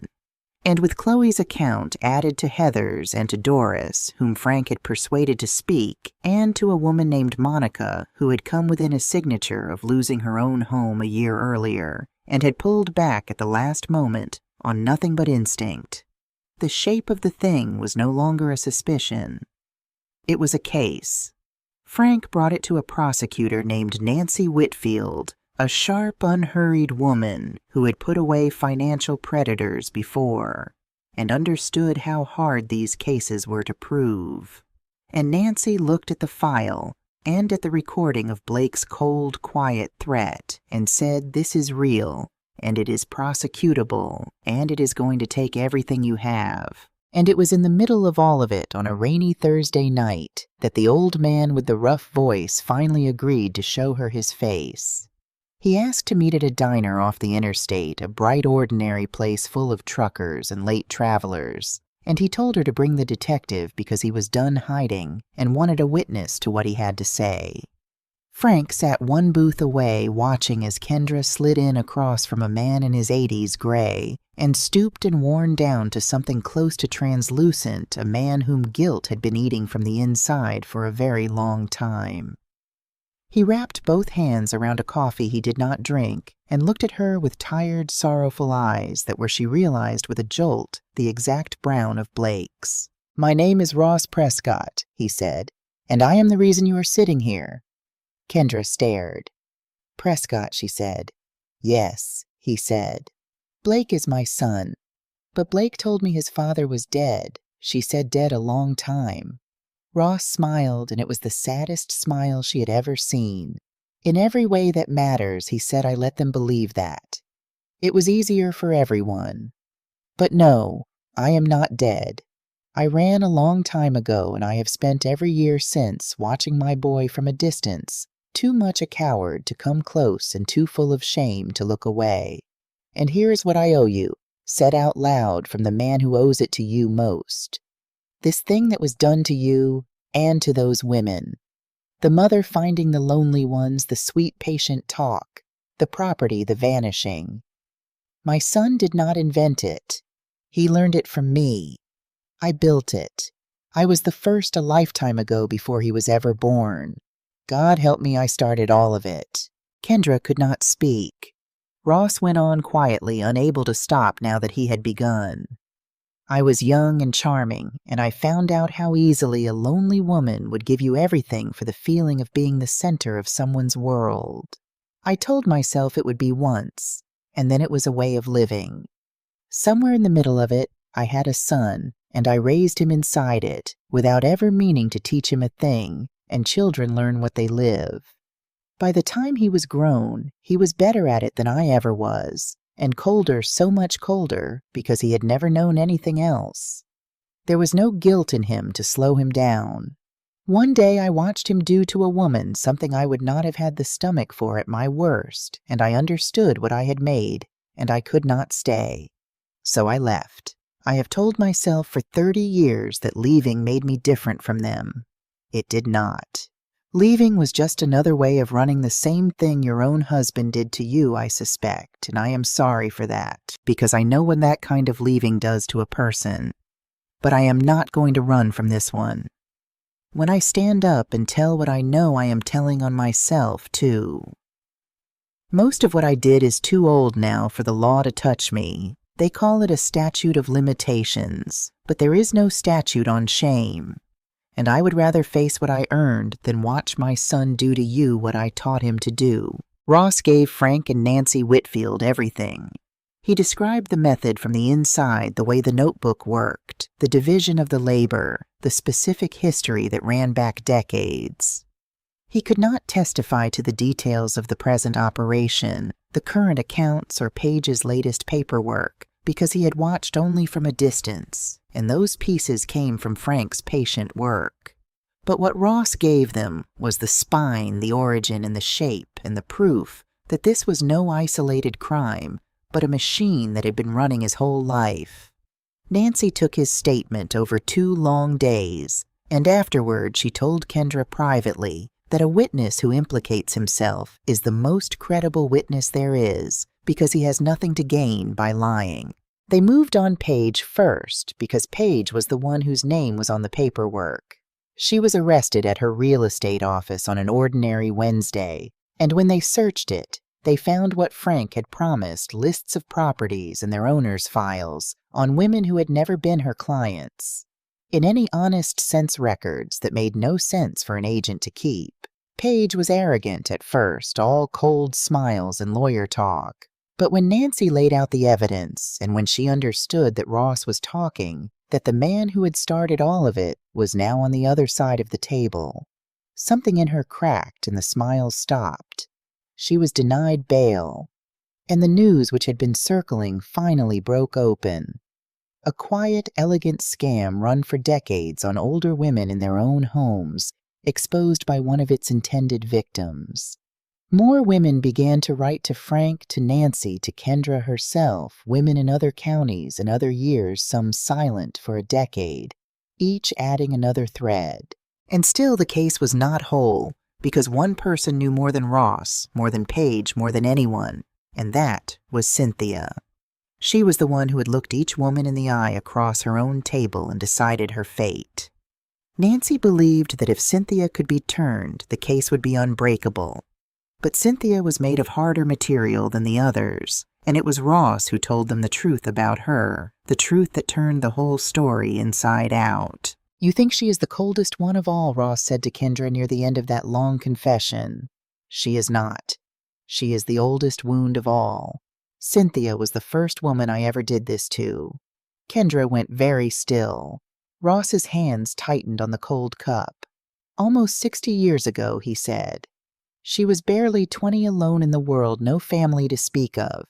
And with Chloe's account added to Heather's and to Doris, whom Frank had persuaded to speak, and to a woman named Monica, who had come within a signature of losing her own home a year earlier, and had pulled back at the last moment on nothing but instinct, the shape of the thing was no longer a suspicion. It was a case. Frank brought it to a prosecutor named Nancy Whitfield, a sharp, unhurried woman who had put away financial predators before and understood how hard these cases were to prove. And Nancy looked at the file and at the recording of Blake's cold, quiet threat and said, "This is real, and it is prosecutable, and it is going to take everything you have." And it was in the middle of all of it, on a rainy Thursday night, that the old man with the rough voice finally agreed to show her his face. He asked to meet at a diner off the interstate, a bright, ordinary place full of truckers and late travelers, and he told her to bring the detective because he was done hiding and wanted a witness to what he had to say. Frank sat one booth away, watching as Kendra slid in across from a man in his 80s gray and stooped and worn down to something close to translucent, a man whom guilt had been eating from the inside for a very long time. He wrapped both hands around a coffee he did not drink and looked at her with tired, sorrowful eyes that were, she realized with a jolt, the exact brown of Blake's. "My name is Ross Prescott," he said, "and I am the reason you are sitting here." Kendra stared. "Prescott," she said. "Yes," he said. "Blake is my son, but Blake told me his father was dead." She said dead a long time. Ross smiled, and it was the saddest smile she had ever seen. "In every way that matters," he said, "I let them believe that. It was easier for everyone. But no, I am not dead. I ran a long time ago, and I have spent every year since watching my boy from a distance, too much a coward to come close and too full of shame to look away. And here is what I owe you, said out loud from the man who owes it to you most. This thing that was done to you and to those women. The mother finding the lonely ones, the sweet patient talk, the property, the vanishing. My son did not invent it. He learned it from me. I built it. I was the first a lifetime ago before he was ever born. God help me, I started all of it. Kendra could not speak. Ross went on quietly, unable to stop now that he had begun. I was young and charming, and I found out how easily a lonely woman would give you everything for the feeling of being the center of someone's world. I told myself it would be once, and then it was a way of living. Somewhere in the middle of it, I had a son, and I raised him inside it, without ever meaning to teach him a thing, and children learn what they live. By the time he was grown, he was better at it than I ever was, and colder, so much colder, because he had never known anything else. There was no guilt in him to slow him down. One day I watched him do to a woman something I would not have had the stomach for at my worst, and I understood what I had made, and I could not stay. So I left. I have told myself for 30 years that leaving made me different from them. It did not. Leaving was just another way of running the same thing your own husband did to you, I suspect, and I am sorry for that, because I know what that kind of leaving does to a person. But I am not going to run from this one. When I stand up and tell what I know I am telling on myself, too. Most of what I did is too old now for the law to touch me. They call it a statute of limitations, but there is no statute on shame. And I would rather face what I earned than watch my son do to you what I taught him to do. Ross gave Frank and Nancy Whitfield everything. He described the method from the inside, the way the notebook worked, the division of the labor, the specific history that ran back decades. He could not testify to the details of the present operation, the current accounts or Page's latest paperwork, because he had watched only from a distance, and those pieces came from Frank's patient work. But what Ross gave them was the spine, the origin, and the shape, and the proof that this was no isolated crime, but a machine that had been running his whole life. Nancy took his statement over 2 long days, and afterward she told Kendra privately that a witness who implicates himself is the most credible witness there is, because he has nothing to gain by lying. They moved on Page first because Page was the one whose name was on the paperwork. She was arrested at her real estate office on an ordinary Wednesday, and when they searched it, they found what Frank had promised, lists of properties and their owners' files on women who had never been her clients. In any honest sense records that made no sense for an agent to keep. Page was arrogant at first, all cold smiles and lawyer talk. But when Nancy laid out the evidence, and when she understood that Ross was talking, that the man who had started all of it was now on the other side of the table, something in her cracked and the smiles stopped. She was denied bail, and the news which had been circling finally broke open. A quiet, elegant scam run for decades on older women in their own homes, exposed by one of its intended victims. More women began to write to Frank, to Nancy, to Kendra herself, women in other counties and other years, some silent for a decade, each adding another thread. And still the case was not whole, because one person knew more than Ross, more than Page, more than anyone, and that was Cynthia. She was the one who had looked each woman in the eye across her own table and decided her fate. Nancy believed that if Cynthia could be turned, the case would be unbreakable. But Cynthia was made of harder material than the others, and it was Ross who told them the truth about her, the truth that turned the whole story inside out. "You think she is the coldest one of all," Ross said to Kendra near the end of that long confession. "She is not. She is the oldest wound of all. Cynthia was the first woman I ever did this to." Kendra went very still. Ross's hands tightened on the cold cup. "Almost 60 years ago," he said. "She was barely 20, alone in the world, no family to speak of.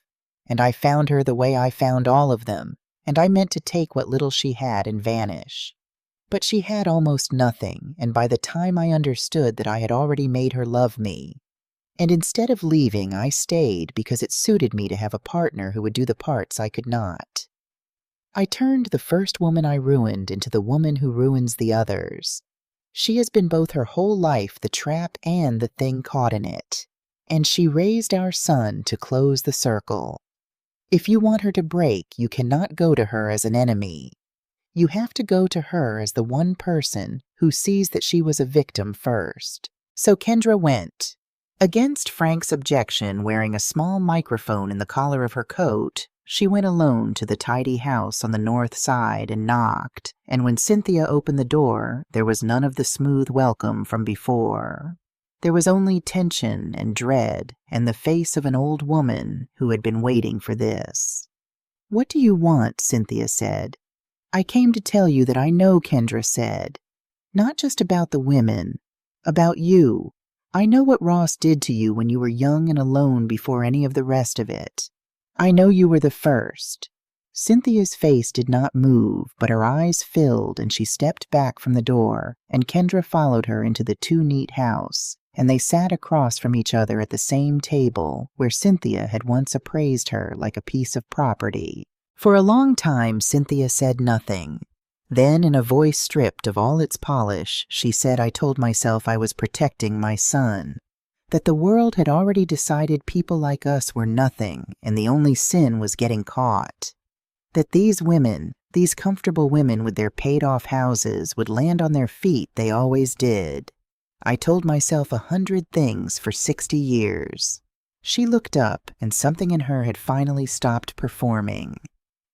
And I found her the way I found all of them, and I meant to take what little she had and vanish. But she had almost nothing, and by the time I understood that I had already made her love me. And instead of leaving, I stayed because it suited me to have a partner who would do the parts I could not." I turned the first woman I ruined into the woman who ruins the others. She has been both her whole life the trap and the thing caught in it. And she raised our son to close the circle. If you want her to break, you cannot go to her as an enemy. You have to go to her as the one person who sees that she was a victim first. So Kendra went. Against Frank's objection, wearing a small microphone in the collar of her coat, she went alone to the tidy house on the north side and knocked, and when Cynthia opened the door, there was none of the smooth welcome from before. There was only tension and dread and the face of an old woman who had been waiting for this. "What do you want?" Cynthia said. "I came to tell you that I know," Kendra said. "Not just about the women, about you. I know what Ross did to you when you were young and alone before any of the rest of it. I know you were the first." Cynthia's face did not move, but her eyes filled and she stepped back from the door, and Kendra followed her into the too-neat house, and they sat across from each other at the same table where Cynthia had once appraised her like a piece of property. For a long time, Cynthia said nothing. Then, in a voice stripped of all its polish, she said, "I told myself I was protecting my son. That the world had already decided people like us were nothing, and the only sin was getting caught. That these women, these comfortable women with their paid-off houses, would land on their feet, they always did. I told myself 100 things for 60 years. She looked up, and something in her had finally stopped performing.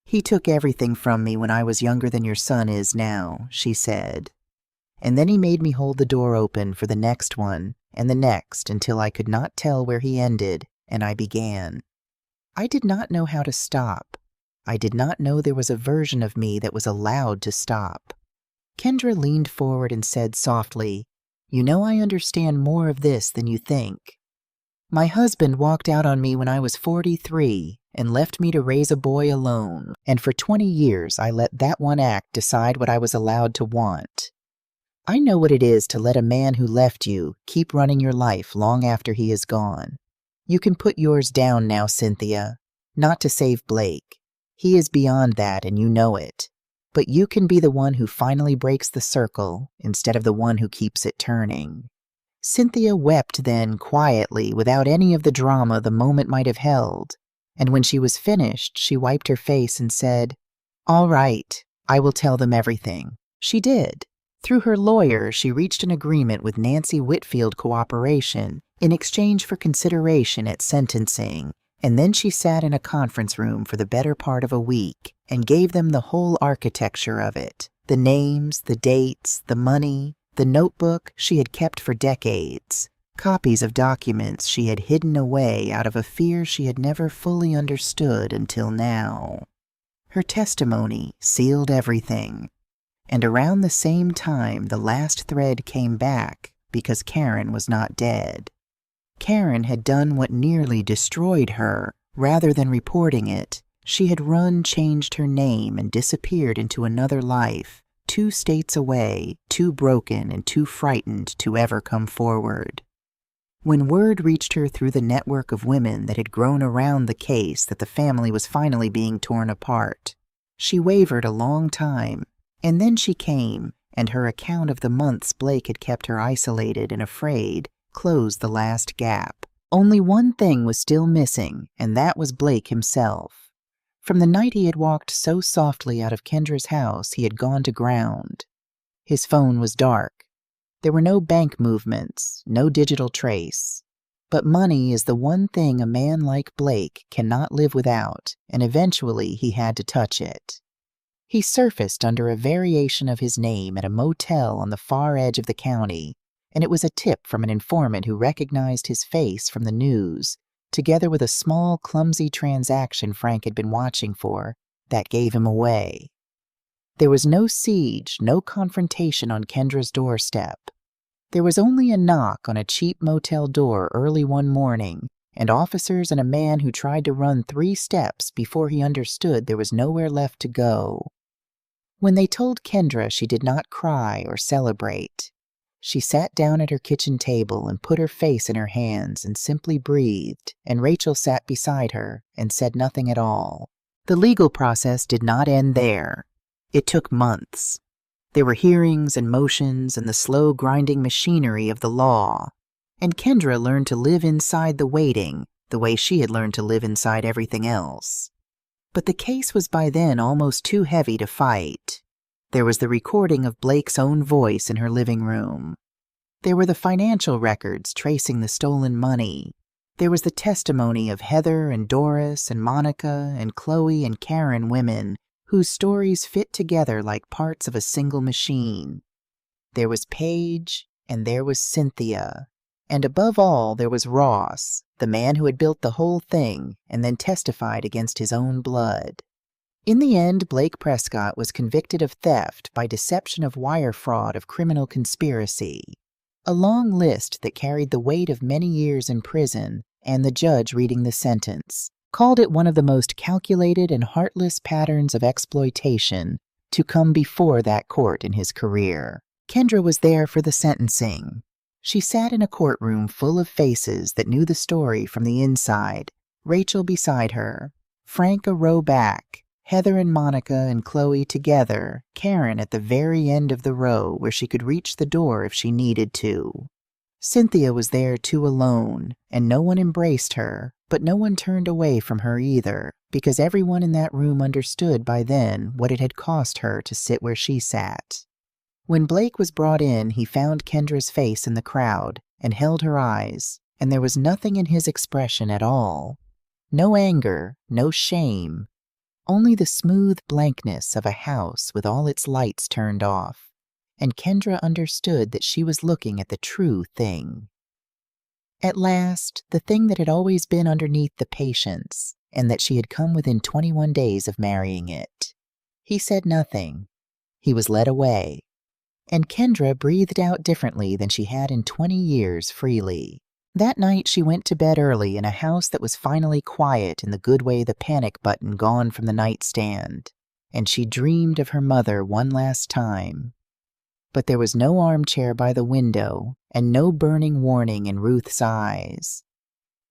"He took everything from me when I was younger than your son is now," she said. "And then he made me hold the door open for the next one, and the next, until I could not tell where he ended, and I began. I did not know how to stop. I did not know there was a version of me that was allowed to stop." Kendra leaned forward and said softly, "You know, I understand more of this than you think. My husband walked out on me when I was 43 and left me to raise a boy alone, and for 20 years I let that one act decide what I was allowed to want. I know what it is to let a man who left you keep running your life long after he is gone. You can put yours down now, Cynthia, not to save Blake. He is beyond that, and you know it. But you can be the one who finally breaks the circle instead of the one who keeps it turning." Cynthia wept then quietly, without any of the drama the moment might have held, and when she was finished, she wiped her face and said, "All right, I will tell them everything." She did. Through her lawyer, she reached an agreement with Nancy Whitfield Cooperation in exchange for consideration at sentencing, and then she sat in a conference room for the better part of a week and gave them the whole architecture of it, the names, the dates, the money, the notebook she had kept for decades, copies of documents she had hidden away out of a fear she had never fully understood until now. Her testimony sealed everything. And around the same time, the last thread came back because Karen was not dead. Karen had done what nearly destroyed her. Rather than reporting it, she had changed her name, and disappeared into another life, 2 states away, too broken and too frightened to ever come forward. When word reached her through the network of women that had grown around the case that the family was finally being torn apart, she wavered a long time. And then she came, and her account of the months Blake had kept her isolated and afraid closed the last gap. Only one thing was still missing, and that was Blake himself. From the night he had walked so softly out of Kendra's house, he had gone to ground. His phone was dark. There were no bank movements, no digital trace. But money is the one thing a man like Blake cannot live without, and eventually he had to touch it. He surfaced under a variation of his name at a motel on the far edge of the county, and it was a tip from an informant who recognized his face from the news, together with a small, clumsy transaction Frank had been watching for, that gave him away. There was no siege, no confrontation on Kendra's doorstep. There was only a knock on a cheap motel door early one morning, and officers and a man who tried to run 3 steps before he understood there was nowhere left to go. When they told Kendra, she did not cry or celebrate. She sat down at her kitchen table and put her face in her hands and simply breathed, and Rachel sat beside her and said nothing at all. The legal process did not end there. It took months. There were hearings and motions and the slow grinding machinery of the law. And Kendra learned to live inside the waiting the way she had learned to live inside everything else. But the case was by then almost too heavy to fight. There was the recording of Blake's own voice in her living room. There were the financial records tracing the stolen money. There was the testimony of Heather and Doris and Monica and Chloe and Karen women whose stories fit together like parts of a single machine. There was Paige, and there was Cynthia. And above all, there was Ross, the man who had built the whole thing and then testified against his own blood. In the end, Blake Prescott was convicted of theft by deception of wire fraud of criminal conspiracy. A long list that carried the weight of many years in prison, and the judge reading the sentence called it one of the most calculated and heartless patterns of exploitation to come before that court in his career. Kendra was there for the sentencing. She sat in a courtroom full of faces that knew the story from the inside. Rachel beside her, Frank a row back, Heather and Monica and Chloe together, Karen at the very end of the row where she could reach the door if she needed to. Cynthia was there too alone, and no one embraced her, but no one turned away from her either, because everyone in that room understood by then what it had cost her to sit where she sat. When Blake was brought in, he found Kendra's face in the crowd and held her eyes, and there was nothing in his expression at all. No anger, no shame, only the smooth blankness of a house with all its lights turned off. And Kendra understood that she was looking at the true thing. At last, the thing that had always been underneath the patience, and that she had come within 21 days of marrying it. He said nothing. He was led away. And Kendra breathed out differently than she had in 20 years freely. That night she went to bed early in a house that was finally quiet in the good way, the panic button gone from the nightstand, and she dreamed of her mother one last time. But there was no armchair by the window, and no burning warning in Ruth's eyes.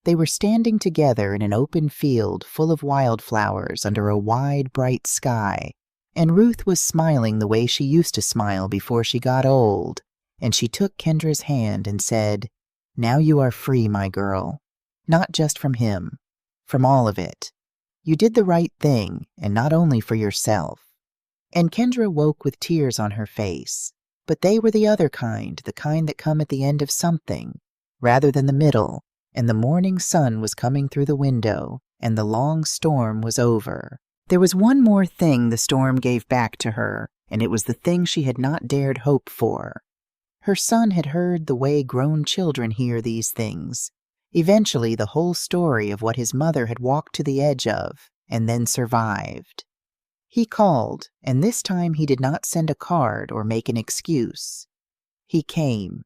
They were standing together in an open field full of wildflowers under a wide, bright sky, and Ruth was smiling the way she used to smile before she got old, and she took Kendra's hand and said, "Now you are free, my girl. Not just from him, from all of it. You did the right thing, and not only for yourself." And Kendra woke with tears on her face. But they were the other kind, the kind that come at the end of something, rather than the middle, and the morning sun was coming through the window, and the long storm was over. There was one more thing the storm gave back to her, and it was the thing she had not dared hope for. Her son had heard the way grown children hear these things, eventually the whole story of what his mother had walked to the edge of, and then survived. He called, and this time he did not send a card or make an excuse. He came.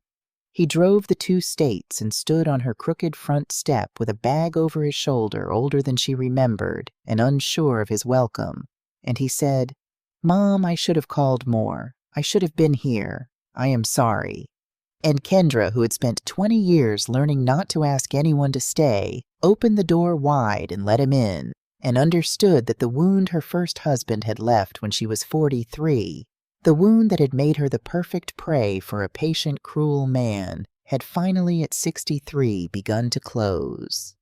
He drove the 2 states and stood on her crooked front step with a bag over his shoulder older than she remembered and unsure of his welcome, and he said, "Mom, I should have called more. I should have been here. I am sorry." And Kendra, who had spent 20 years learning not to ask anyone to stay, opened the door wide and let him in, and understood that the wound her first husband had left when she was 43, the wound that had made her the perfect prey for a patient, cruel man, had finally at 63 begun to close.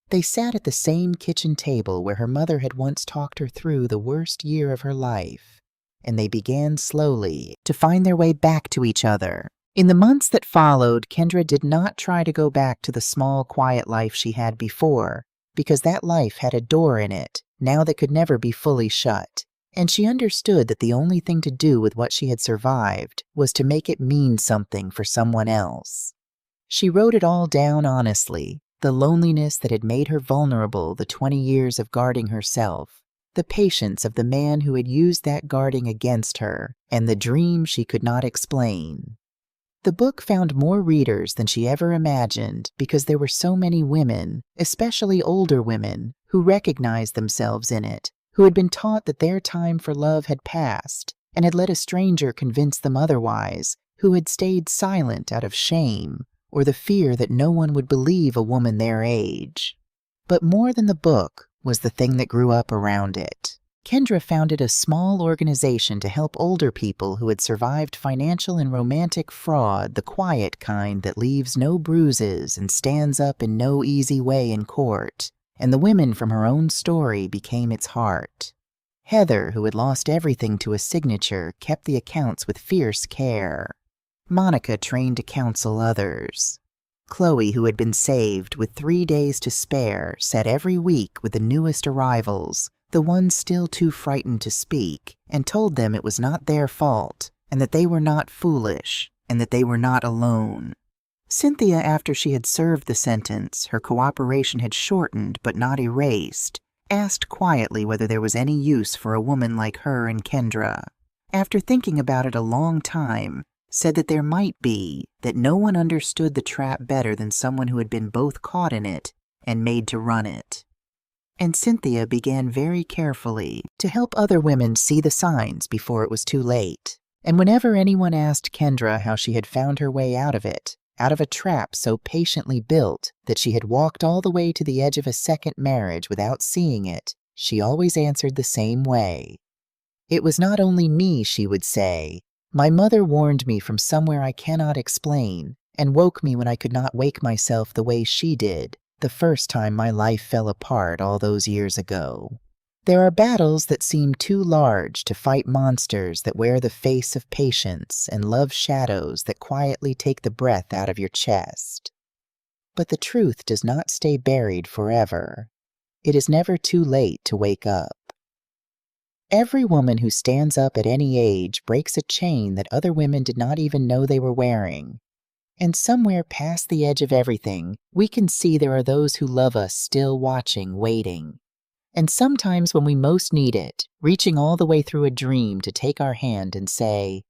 They sat at the same kitchen table where her mother had once talked her through the worst year of her life, and they began slowly to find their way back to each other. In the months that followed, Kendra did not try to go back to the small, quiet life she had before, because that life had a door in it, now that could never be fully shut, and she understood that the only thing to do with what she had survived was to make it mean something for someone else. She wrote it all down honestly, the loneliness that had made her vulnerable the 20 years of guarding herself, the patience of the man who had used that guarding against her, and the dream she could not explain. The book found more readers than she ever imagined because there were so many women, especially older women, who recognized themselves in it, who had been taught that their time for love had passed and had let a stranger convince them otherwise, who had stayed silent out of shame or the fear that no one would believe a woman their age. But more than the book, was the thing that grew up around it. Kendra founded a small organization to help older people who had survived financial and romantic fraud, the quiet kind that leaves no bruises and stands up in no easy way in court, and the women from her own story became its heart. Heather, who had lost everything to a signature, kept the accounts with fierce care. Monica trained to counsel others. Chloe, who had been saved with 3 days to spare, sat every week with the newest arrivals, the ones still too frightened to speak, and told them it was not their fault, and that they were not foolish, and that they were not alone. Cynthia, after she had served the sentence, her cooperation had shortened but not erased, asked quietly whether there was any use for a woman like her and Kendra. After thinking about it a long time, said that there might be, that no one understood the trap better than someone who had been both caught in it and made to run it. And Cynthia began very carefully to help other women see the signs before it was too late. And whenever anyone asked Kendra how she had found her way out of it, out of a trap so patiently built that she had walked all the way to the edge of a second marriage without seeing it, she always answered the same way. It was not only me, she would say. My mother warned me from somewhere I cannot explain, and woke me when I could not wake myself the way she did, the first time my life fell apart all those years ago. There are battles that seem too large to fight monsters that wear the face of patience and love shadows that quietly take the breath out of your chest. But the truth does not stay buried forever. It is never too late to wake up. Every woman who stands up at any age breaks a chain that other women did not even know they were wearing. And somewhere past the edge of everything, we can see there are those who love us still watching, waiting. And sometimes when we most need it, reaching all the way through a dream to take our hand and say,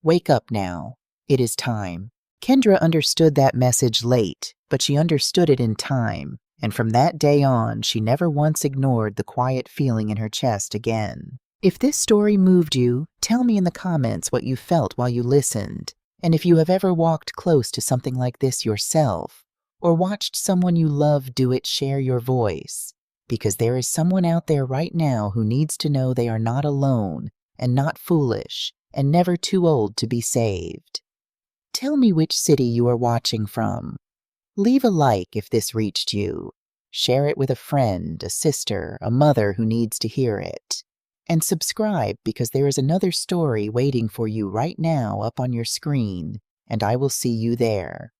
"Wake up now. It is time." Kendra understood that message late, but she understood it in time, and from that day on, she never once ignored the quiet feeling in her chest again. If this story moved you, tell me in the comments what you felt while you listened, and if you have ever walked close to something like this yourself, or watched someone you love do it, share your voice, because there is someone out there right now who needs to know they are not alone, and not foolish, and never too old to be saved. Tell me which city you are watching from. Leave a like if this reached you. Share it with a friend, a sister, a mother who needs to hear it. And subscribe because there is another story waiting for you right now up on your screen, and I will see you there.